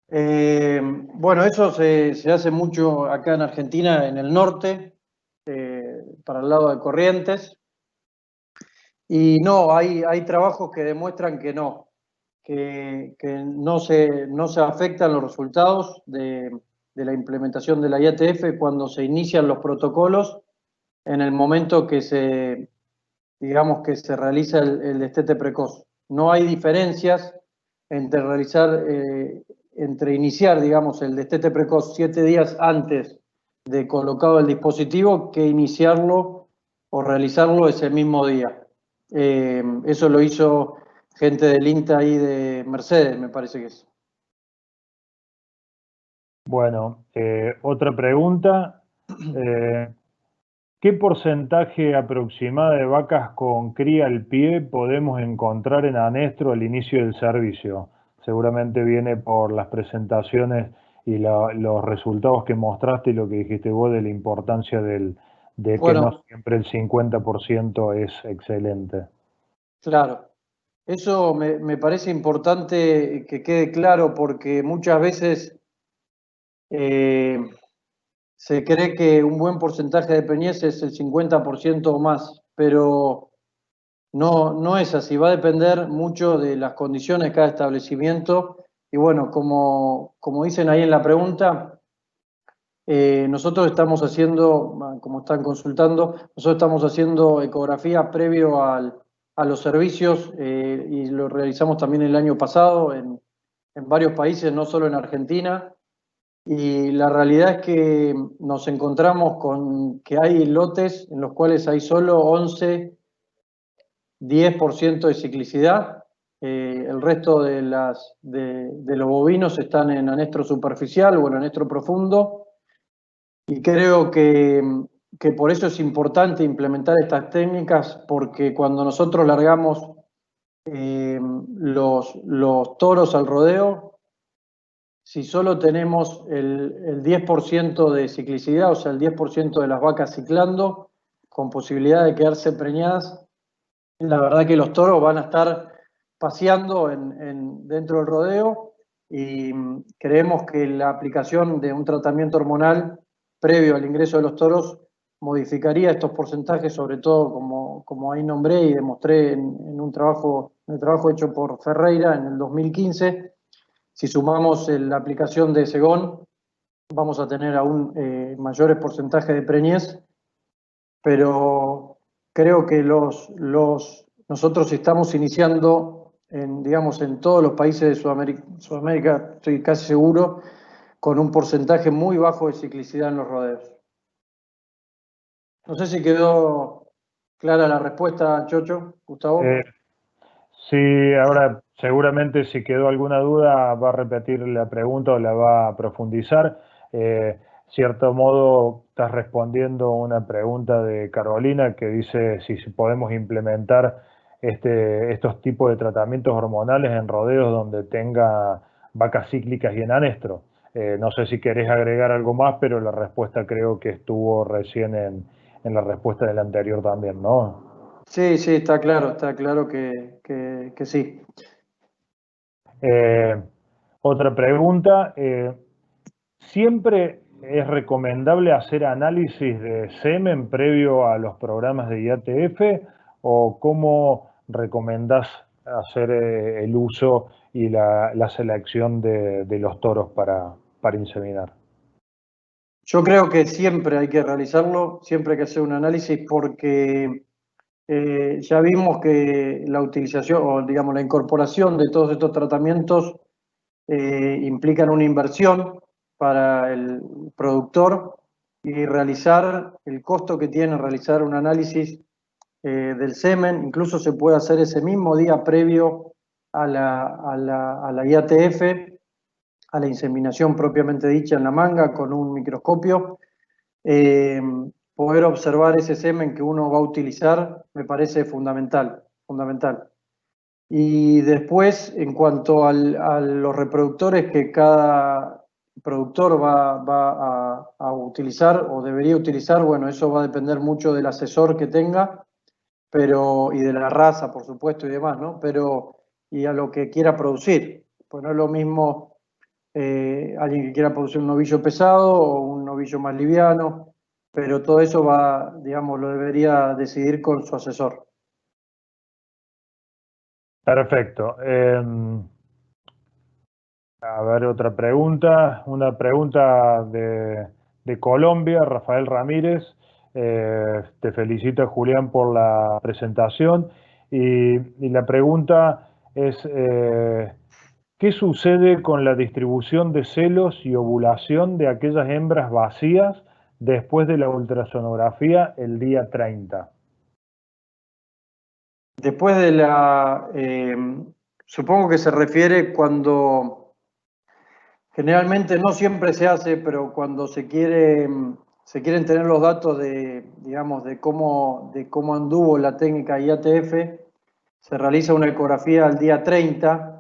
Bueno, eso se hace mucho acá en Argentina, en el norte, para el lado de Corrientes. Y no, hay trabajos que demuestran que no, que no se afectan los resultados de la implementación de la IATF cuando se inician los protocolos en el momento que se realiza el destete precoz. No hay diferencias entre iniciar, digamos, el destete precoz 7 días antes de colocado el dispositivo que iniciarlo o realizarlo ese mismo día. Eso lo hizo gente del INTA ahí de Mercedes, me parece que es. Bueno, otra pregunta. ¿Qué porcentaje aproximado de vacas con cría al pie podemos encontrar en Anestro al inicio del servicio? Seguramente viene por las presentaciones y los resultados que mostraste y lo que dijiste vos de la importancia de que no siempre el 50% es excelente. Claro. Eso me parece importante que quede claro, porque muchas veces se cree que un buen porcentaje de preñez es el 50% o más, pero no es así. Va a depender mucho de las condiciones de cada establecimiento. Y bueno, como dicen ahí en la pregunta, nosotros estamos haciendo, como están consultando, nosotros estamos haciendo ecografía previo a los servicios, y lo realizamos también el año pasado en varios países, no solo en Argentina. y la realidad es que nos encontramos con que hay lotes en los cuales hay solo 11, 10% de ciclicidad. El resto de los bovinos están en anestro superficial o en anestro profundo, y creo que por eso es importante implementar estas técnicas, porque cuando nosotros largamos los toros al rodeo, si solo tenemos el 10% de ciclicidad, o sea, el 10% de las vacas ciclando, con posibilidad de quedarse preñadas, la verdad que los toros van a estar paseando dentro del rodeo, y creemos que la aplicación de un tratamiento hormonal previo al ingreso de los toros modificaría estos porcentajes, sobre todo como ahí nombré y demostré en el trabajo hecho por Ferreira en el 2015. Si sumamos la aplicación de Segón, vamos a tener aún mayores porcentajes de preñez, pero creo que nosotros estamos iniciando, digamos, en todos los países de Sudamérica, estoy casi seguro, con un porcentaje muy bajo de ciclicidad en los rodeos. No sé si quedó clara la respuesta, Chocho, Gustavo. Sí, ahora seguramente si quedó alguna duda va a repetir la pregunta o la va a profundizar. Cierto modo estás respondiendo una pregunta de Carolina que dice si podemos implementar estos tipos de tratamientos hormonales en rodeos donde tenga vacas cíclicas y en anestro. No sé si querés agregar algo más, pero la respuesta creo que estuvo recién en la respuesta del anterior también, ¿no? Sí, sí, está claro que sí. Otra pregunta, ¿siempre es recomendable hacer análisis de semen previo a los programas de IATF o cómo recomendás hacer el uso y la selección de los toros para inseminar? Yo creo que siempre hay que realizarlo, siempre hay que hacer un análisis, porque ya vimos que la utilización o digamos la incorporación de todos estos tratamientos implican una inversión para el productor, y realizar el costo que tiene realizar un análisis del semen, incluso se puede hacer ese mismo día previo a la IATF, a la inseminación propiamente dicha en la manga, con un microscopio. Eh, Poder observar ese semen que uno va a utilizar me parece fundamental, fundamental. Y después, en cuanto a los reproductores que cada productor va a utilizar o debería utilizar, bueno, eso va a depender mucho del asesor que tenga, y de la raza, por supuesto, y demás, ¿no? Y a lo que quiera producir. Pues no es lo mismo alguien que quiera producir un novillo pesado o un novillo más liviano, pero todo eso digamos, lo debería decidir con su asesor. Perfecto. A ver, otra pregunta. Una pregunta de Colombia, Rafael Ramírez. Te felicito, Julián, por la presentación. Y la pregunta es, ¿qué sucede con la distribución de celos y ovulación de aquellas hembras vacías después de la ultrasonografía el día 30? Después supongo que se refiere cuando, generalmente no siempre se hace, pero cuando se quieren tener los datos digamos, de cómo anduvo la técnica IATF, se realiza una ecografía al día 30.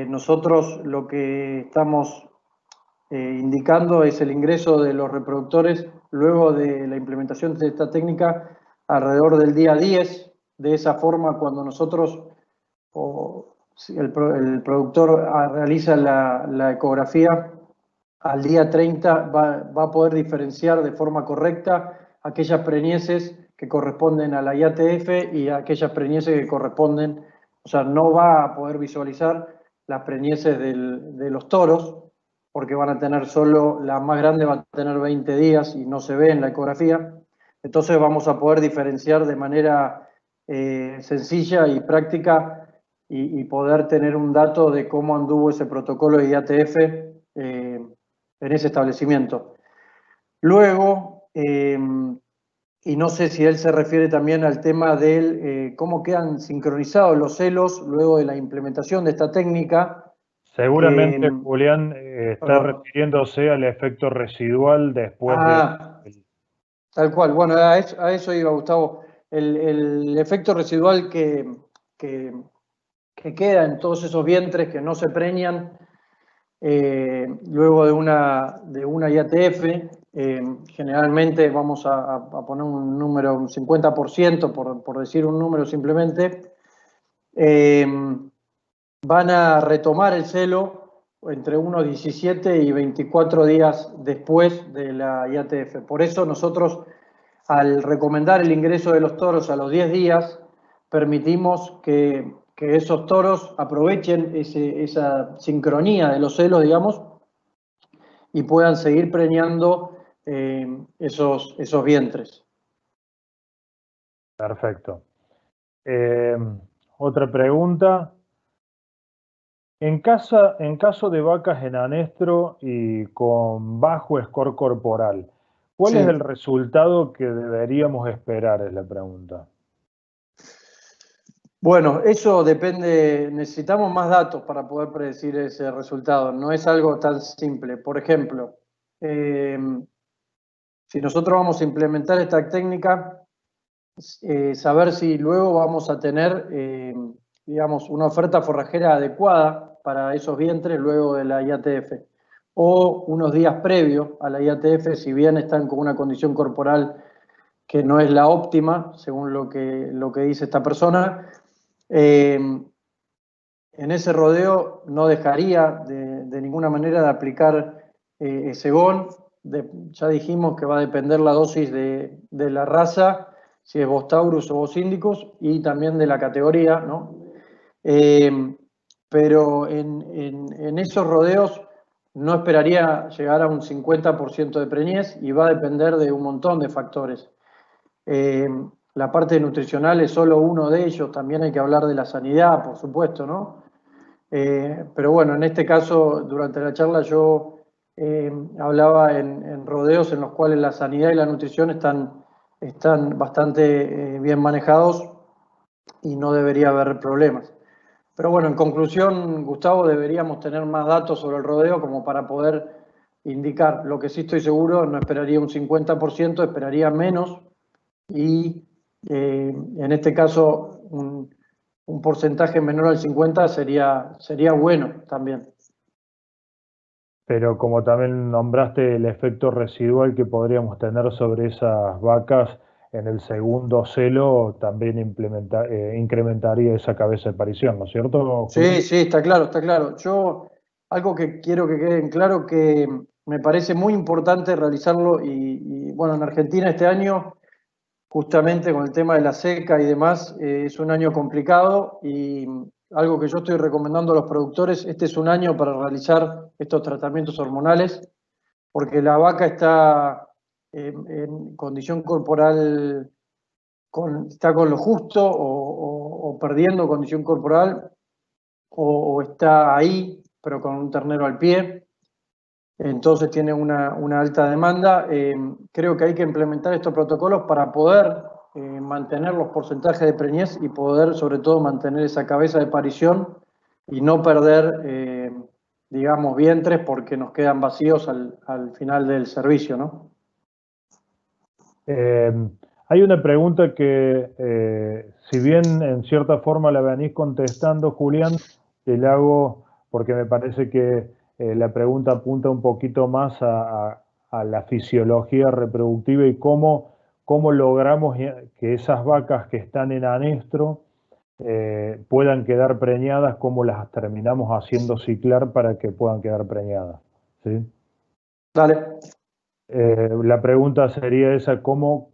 Nosotros lo que estamos indicando es el ingreso de los reproductores luego de la implementación de esta técnica alrededor del día 10. De esa forma, cuando nosotros si el productor realiza la ecografía al día 30, va a poder diferenciar de forma correcta aquellas preñeces que corresponden a la IATF y aquellas preñeces que corresponden, o sea, no va a poder visualizar las preñeces de los toros, porque van a tener solo, la más grande va a tener 20 días y no se ve en la ecografía. Entonces vamos a poder diferenciar de manera sencilla y práctica, y poder tener un dato de cómo anduvo ese protocolo de IATF en ese establecimiento. Luego, y no sé si él se refiere también al tema de cómo quedan sincronizados los celos luego de la implementación de esta técnica. Seguramente Julián está Perdón. refiriéndose al efecto residual después de... Tal cual. Bueno, a eso iba, Gustavo. El efecto residual que queda en todos esos vientres que no se preñan luego de una IATF, generalmente vamos a poner un número, un 50%, por decir un número simplemente, van a retomar el celo entre unos 17 y 24 días después de la IATF. Por eso nosotros, al recomendar el ingreso de los toros a los 10 días, permitimos que esos toros aprovechen esa sincronía de los celos, digamos, y puedan seguir preñando esos vientres. Perfecto. Otra pregunta. En caso de vacas en anestro y con bajo score corporal, ¿cuál es Sí. el resultado que deberíamos esperar? Es la pregunta. Bueno, eso depende, necesitamos más datos para poder predecir ese resultado, no es algo tan simple. Por ejemplo, si nosotros vamos a implementar esta técnica, saber si luego vamos a tener, digamos, una oferta forrajera adecuada para esos vientres luego de la IATF, o unos días previos a la IATF, si bien están con una condición corporal que no es la óptima, según lo que dice esta persona. En ese rodeo no dejaría de ninguna manera de aplicar Segón. Ya dijimos que va a depender la dosis de la raza, si es Bos Taurus o Bos Indicus, y también de la categoría, ¿no? Pero en esos rodeos no esperaría llegar a un 50% de preñez y va a depender de un montón de factores. La parte nutricional es solo uno de ellos, también hay que hablar de la sanidad, por supuesto, ¿no? Pero bueno, en este caso, durante la charla yo hablaba en rodeos en los cuales la sanidad y la nutrición están bastante bien manejados y no debería haber problemas. Pero bueno, en conclusión, Gustavo, deberíamos tener más datos sobre el rodeo como para poder indicar. Lo que sí estoy seguro, no esperaría un 50%, esperaría menos y en este caso un porcentaje menor al 50 sería bueno también. Pero como también nombraste el efecto residual que podríamos tener sobre esas vacas en el segundo celo, también incrementaría esa cabeza de parición, ¿no es cierto, Julián? Sí, está claro, está claro. Yo, algo que quiero que quede en claro, que me parece muy importante realizarlo y bueno, en Argentina este año, justamente con el tema de la seca y demás, es un año complicado y algo que yo estoy recomendando a los productores, este es un año para realizar estos tratamientos hormonales, porque la vaca está en condición corporal, está con lo justo o perdiendo condición corporal, o está ahí, pero con un ternero al pie, entonces tiene una alta demanda. Creo que hay que implementar estos protocolos para poder mantener los porcentajes de preñez y poder sobre todo mantener esa cabeza de parición y no perder, digamos, vientres porque nos quedan vacíos al final del servicio, ¿no? Hay una pregunta que, si bien en cierta forma la venís contestando, Julián, te la hago porque me parece que la pregunta apunta un poquito más a la fisiología reproductiva y cómo logramos que esas vacas que están en anestro puedan quedar preñadas, cómo las terminamos haciendo ciclar para que puedan quedar preñadas, ¿sí? Dale. La pregunta sería esa, ¿cómo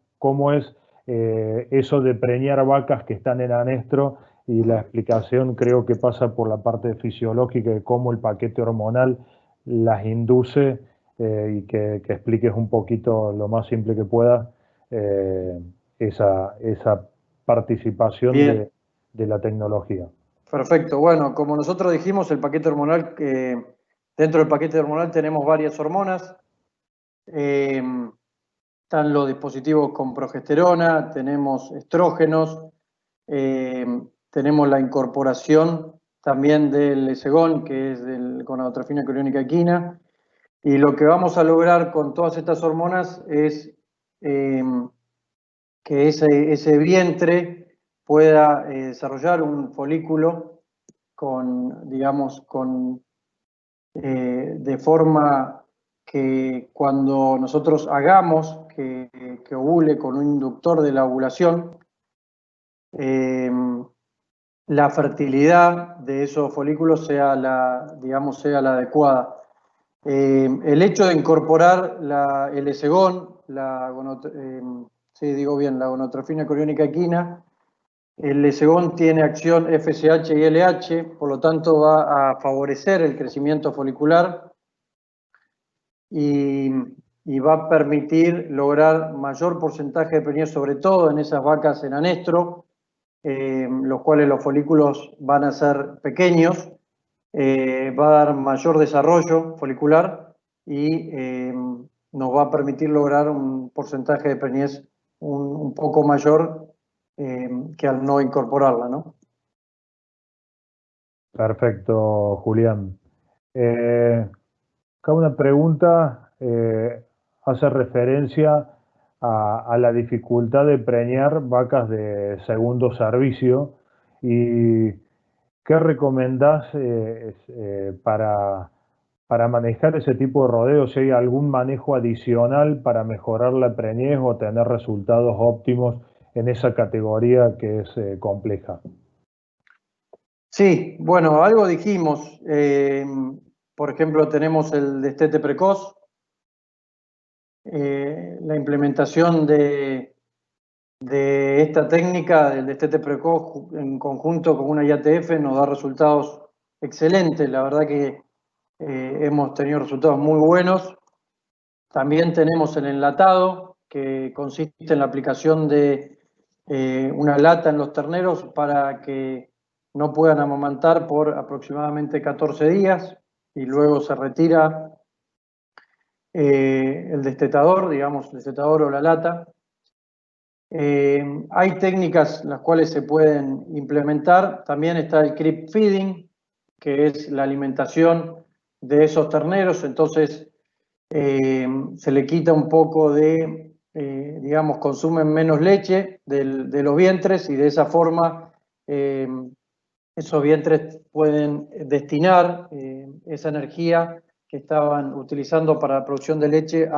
es eso de preñar vacas que están en anestro? Y la explicación creo que pasa por la parte fisiológica de cómo el paquete hormonal las induce y que expliques un poquito lo más simple que puedas eh, esa participación Bien. de la tecnología. Perfecto. Bueno, como nosotros dijimos, el paquete hormonal Dentro del paquete hormonal tenemos varias hormonas. Están los dispositivos con progesterona, tenemos estrógenos, tenemos la incorporación también del esegón, que es del gonadotrofina coriónica equina. Y lo que vamos a lograr con todas estas hormonas es que ese vientre pueda desarrollar un folículo con, digamos, de forma que cuando nosotros hagamos que ovule con un inductor de la ovulación, la fertilidad de esos folículos sea digamos, sea la adecuada. El hecho de incorporar el esegón, la gonadotrofina coriónica equina, el esegón tiene acción FSH y LH, por lo tanto va a favorecer el crecimiento folicular y va a permitir lograr mayor porcentaje de preñez, sobre todo en esas vacas en anestro, los cuales los folículos van a ser pequeños, va a dar mayor desarrollo folicular y nos va a permitir lograr un porcentaje de preñez un poco mayor que al no incorporarla, ¿no? Perfecto, Julián. Acá una pregunta hace referencia a la dificultad de preñar vacas de segundo servicio y qué recomendás para manejar ese tipo de rodeos, si hay algún manejo adicional para mejorar la preñez o tener resultados óptimos en esa categoría que es compleja. Sí, bueno, algo dijimos. Por ejemplo, tenemos el destete precoz, la implementación de esta técnica del destete precoz en conjunto con una IATF nos da resultados excelentes. La verdad que hemos tenido resultados muy buenos. También tenemos el enlatado, que consiste en la aplicación de una lata en los terneros para que no puedan amamantar por aproximadamente 14 días y luego se retira el destetador, digamos, el destetador o la lata. Hay técnicas las cuales se pueden implementar. También está el creep feeding, que es la alimentación de esos terneros. Entonces, se le quita un poco de, digamos, consumen menos leche de los vientres y de esa forma esos vientres pueden destinar esa energía que estaban utilizando para la producción de leche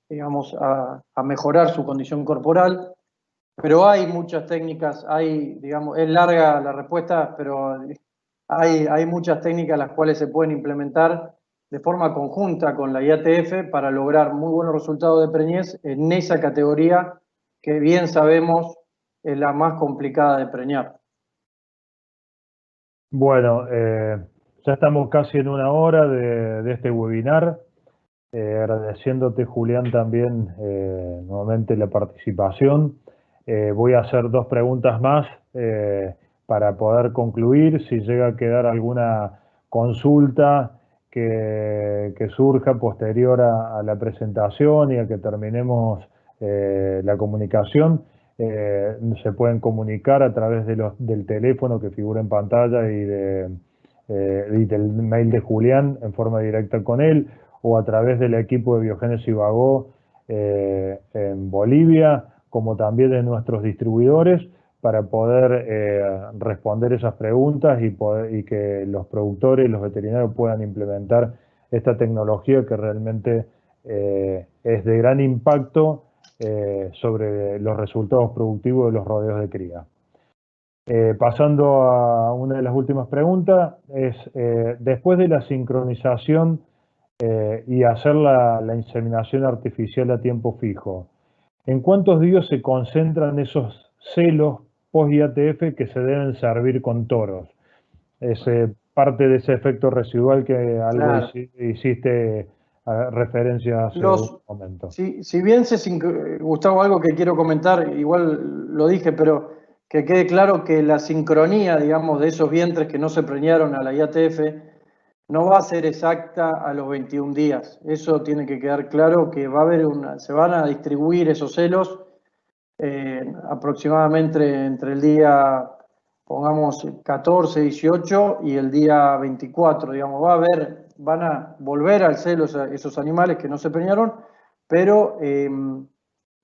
digamos, a mejorar su condición corporal. Pero hay muchas técnicas, digamos, es larga la respuesta, pero hay muchas técnicas las cuales se pueden implementar de forma conjunta con la IATF para lograr muy buenos resultados de preñez en esa categoría que bien sabemos es la más complicada de preñar. Bueno, ya estamos casi en una hora de este webinar. Agradeciéndote, Julián, también nuevamente la participación. Voy a hacer dos preguntas más para poder concluir. Si llega a quedar alguna consulta que surja posterior a la presentación y a que terminemos la comunicación, se pueden comunicar a través del teléfono que figura en pantalla y del mail de Julián en forma directa con él, o a través del equipo de Biogénesis Vagó en Bolivia, como también de nuestros distribuidores, para poder responder esas preguntas y que los productores y los veterinarios puedan implementar esta tecnología que realmente es de gran impacto sobre los resultados productivos de los rodeos de cría. Pasando a una de las últimas preguntas, es después de la sincronización y hacer la inseminación artificial a tiempo fijo, ¿en cuántos días se concentran esos celos post-IATF que se deben servir con toros? Es parte de ese efecto residual que algo Claro. hiciste referencia hace un momento. Si bien Gustavo, algo que quiero comentar, igual lo dije, pero que quede claro que la sincronía, digamos, de esos vientres que no se preñaron a la IATF no va a ser exacta a los 21 días. Eso tiene que quedar claro, que va a haber se van a distribuir esos celos aproximadamente entre el día, pongamos, 14, 18 y el día 24, digamos. Van a volver al celo esos animales que no se preñaron, pero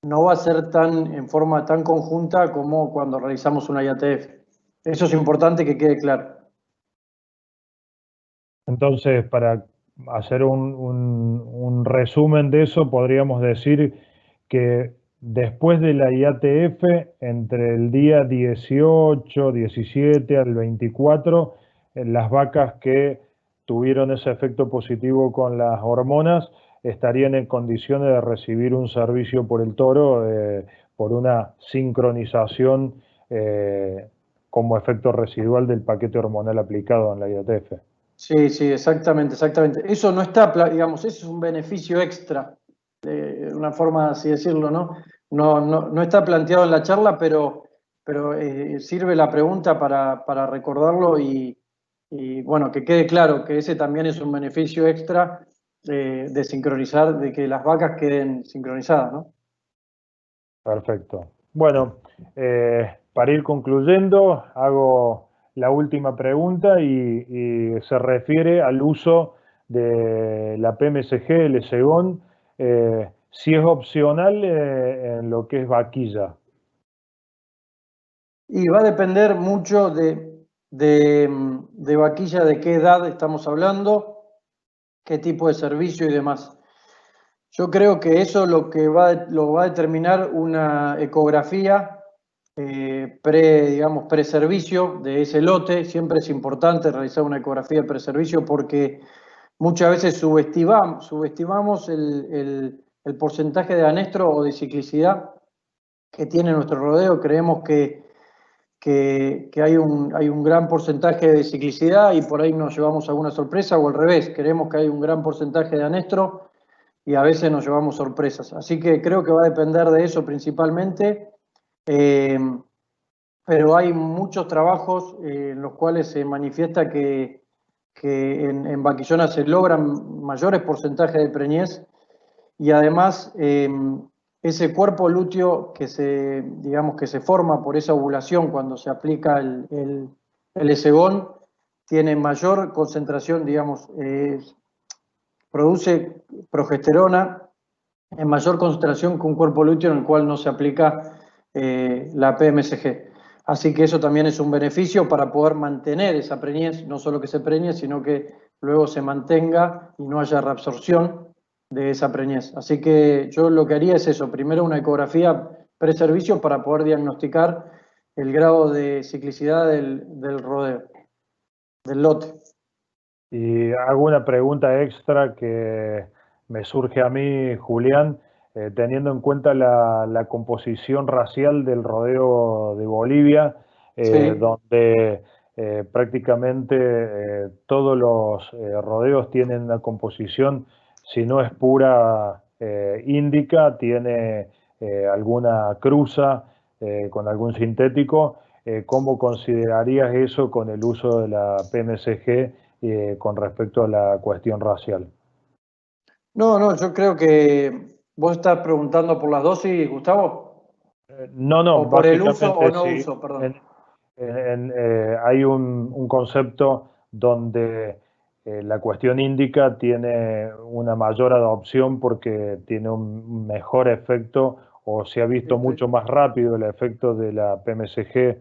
no va a ser en forma tan conjunta como cuando realizamos una IATF. Eso es importante que quede claro. Entonces, para hacer un resumen de eso, podríamos decir que después de la IATF, entre el día 18, 17 al 24, las vacas que tuvieron ese efecto positivo con las hormonas estarían en condiciones de recibir un servicio por el toro por una sincronización como efecto residual del paquete hormonal aplicado en la IATF. Sí, sí, exactamente, exactamente. Eso no está, digamos, eso es un beneficio extra, de una forma así decirlo, ¿no? No está planteado en la charla, pero sirve la pregunta para recordarlo y, bueno, que quede claro que ese también es un beneficio extra de sincronizar, de que las vacas queden sincronizadas, ¿no? Perfecto. Bueno, para ir concluyendo, hago la última pregunta y se refiere al uso de la PMSG, el Segón, si es opcional en lo que es vaquilla. Y va a depender mucho de vaquilla, de qué edad estamos hablando, qué tipo de servicio y demás. Yo creo que eso lo va a determinar una ecografía digamos, preservicio de ese lote. Siempre es importante realizar una ecografía de preservicio porque muchas veces subestimamos el porcentaje de anestro o de ciclicidad que tiene nuestro rodeo. Creemos que hay un gran porcentaje de ciclicidad y por ahí nos llevamos alguna sorpresa, o al revés, creemos que hay un gran porcentaje de anestro y a veces nos llevamos sorpresas. Así que creo que va a depender de eso principalmente, pero hay muchos trabajos en los cuales se manifiesta que en vaquillona se logran mayores porcentajes de preñez y además ese cuerpo lúteo digamos, que se forma por esa ovulación cuando se aplica el esegón tiene mayor concentración, digamos, produce progesterona en mayor concentración que un cuerpo lúteo en el cual no se aplica la PMSG. Así que eso también es un beneficio para poder mantener esa preñez, no solo que se preñe, sino que luego se mantenga y no haya reabsorción de esa preñez. Así que yo lo que haría es eso, primero una ecografía preservicio para poder diagnosticar el grado de ciclicidad del rodeo, del lote. Y hago una pregunta extra que me surge a mí, Julián, teniendo en cuenta la composición racial del rodeo de Bolivia, Sí, donde prácticamente todos los rodeos tienen una composición, si no es pura índica, tiene alguna cruza con algún sintético. ¿Cómo considerarías eso con el uso de la PMSG? Con respecto a la cuestión racial. no, yo creo que vos estás preguntando por las dosis, Gustavo, No, no, o por el uso o básicamente no sí. uso, perdón. Hay un concepto donde la cuestión índica tiene una mayor adopción porque tiene un mejor efecto o se ha visto mucho más rápido el efecto de la PMSG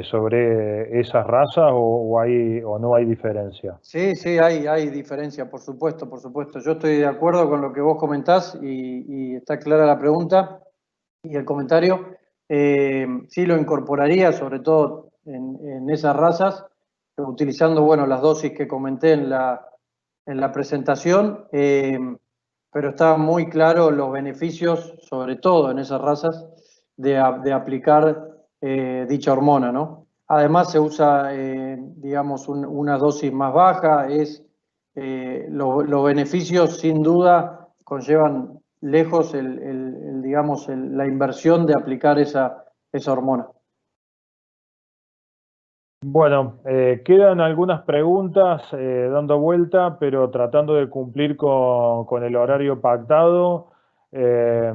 sobre esas razas o no hay diferencia. Sí, sí, hay diferencia, por supuesto, por supuesto. Yo estoy de acuerdo con lo que vos comentás y está clara la pregunta y el comentario. Sí lo incorporaría, sobre todo en esas razas, utilizando, bueno, las dosis que comenté en la presentación, pero está muy claro los beneficios, sobre todo en esas razas, de aplicar dicha hormona, ¿no? Además se usa, digamos, una dosis más baja, los beneficios sin duda conllevan lejos digamos, la inversión de aplicar esa hormona. Bueno, quedan algunas preguntas dando vuelta, pero tratando de cumplir con el horario pactado. Eh,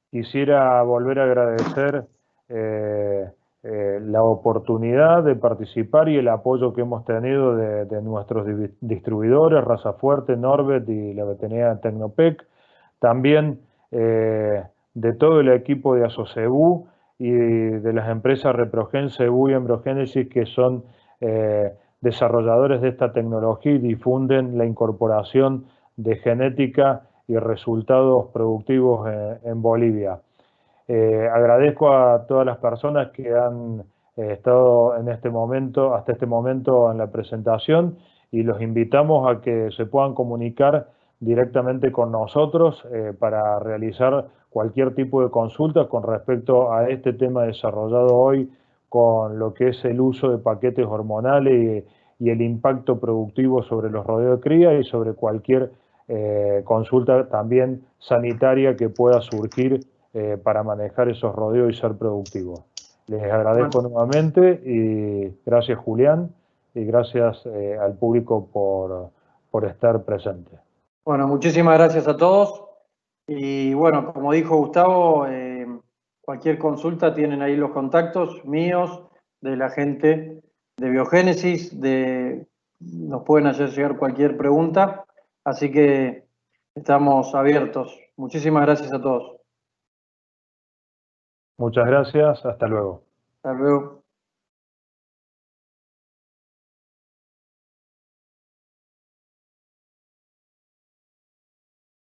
Quisiera volver a agradecer eh, la oportunidad de participar y el apoyo que hemos tenido de nuestros distribuidores, Raza Fuerte, Norbert y la veterinaria Tecnopec. También de todo el equipo de Asocebu y de las empresas Reprogen, Cebu y Embrogénesis, que son desarrolladores de esta tecnología y difunden la incorporación de genética y resultados productivos en Bolivia. Agradezco a todas las personas que han estado en este momento, hasta este momento en la presentación, y los invitamos a que se puedan comunicar directamente con nosotros para realizar cualquier tipo de consulta con respecto a este tema desarrollado hoy con lo que es el uso de paquetes hormonales y el impacto productivo sobre los rodeos de cría y sobre cualquier consulta también sanitaria que pueda surgir para manejar esos rodeos y ser productivo. Les agradezco Bueno, nuevamente y gracias Julián y gracias al público por estar presente. bueno, muchísimas gracias a todos. Y bueno, como dijo Gustavo, cualquier consulta tienen ahí los contactos míos, de la gente de Biogénesis, nos pueden hacer llegar cualquier pregunta, así que estamos abiertos. Muchísimas gracias a todos. Muchas gracias, hasta luego. Hasta luego.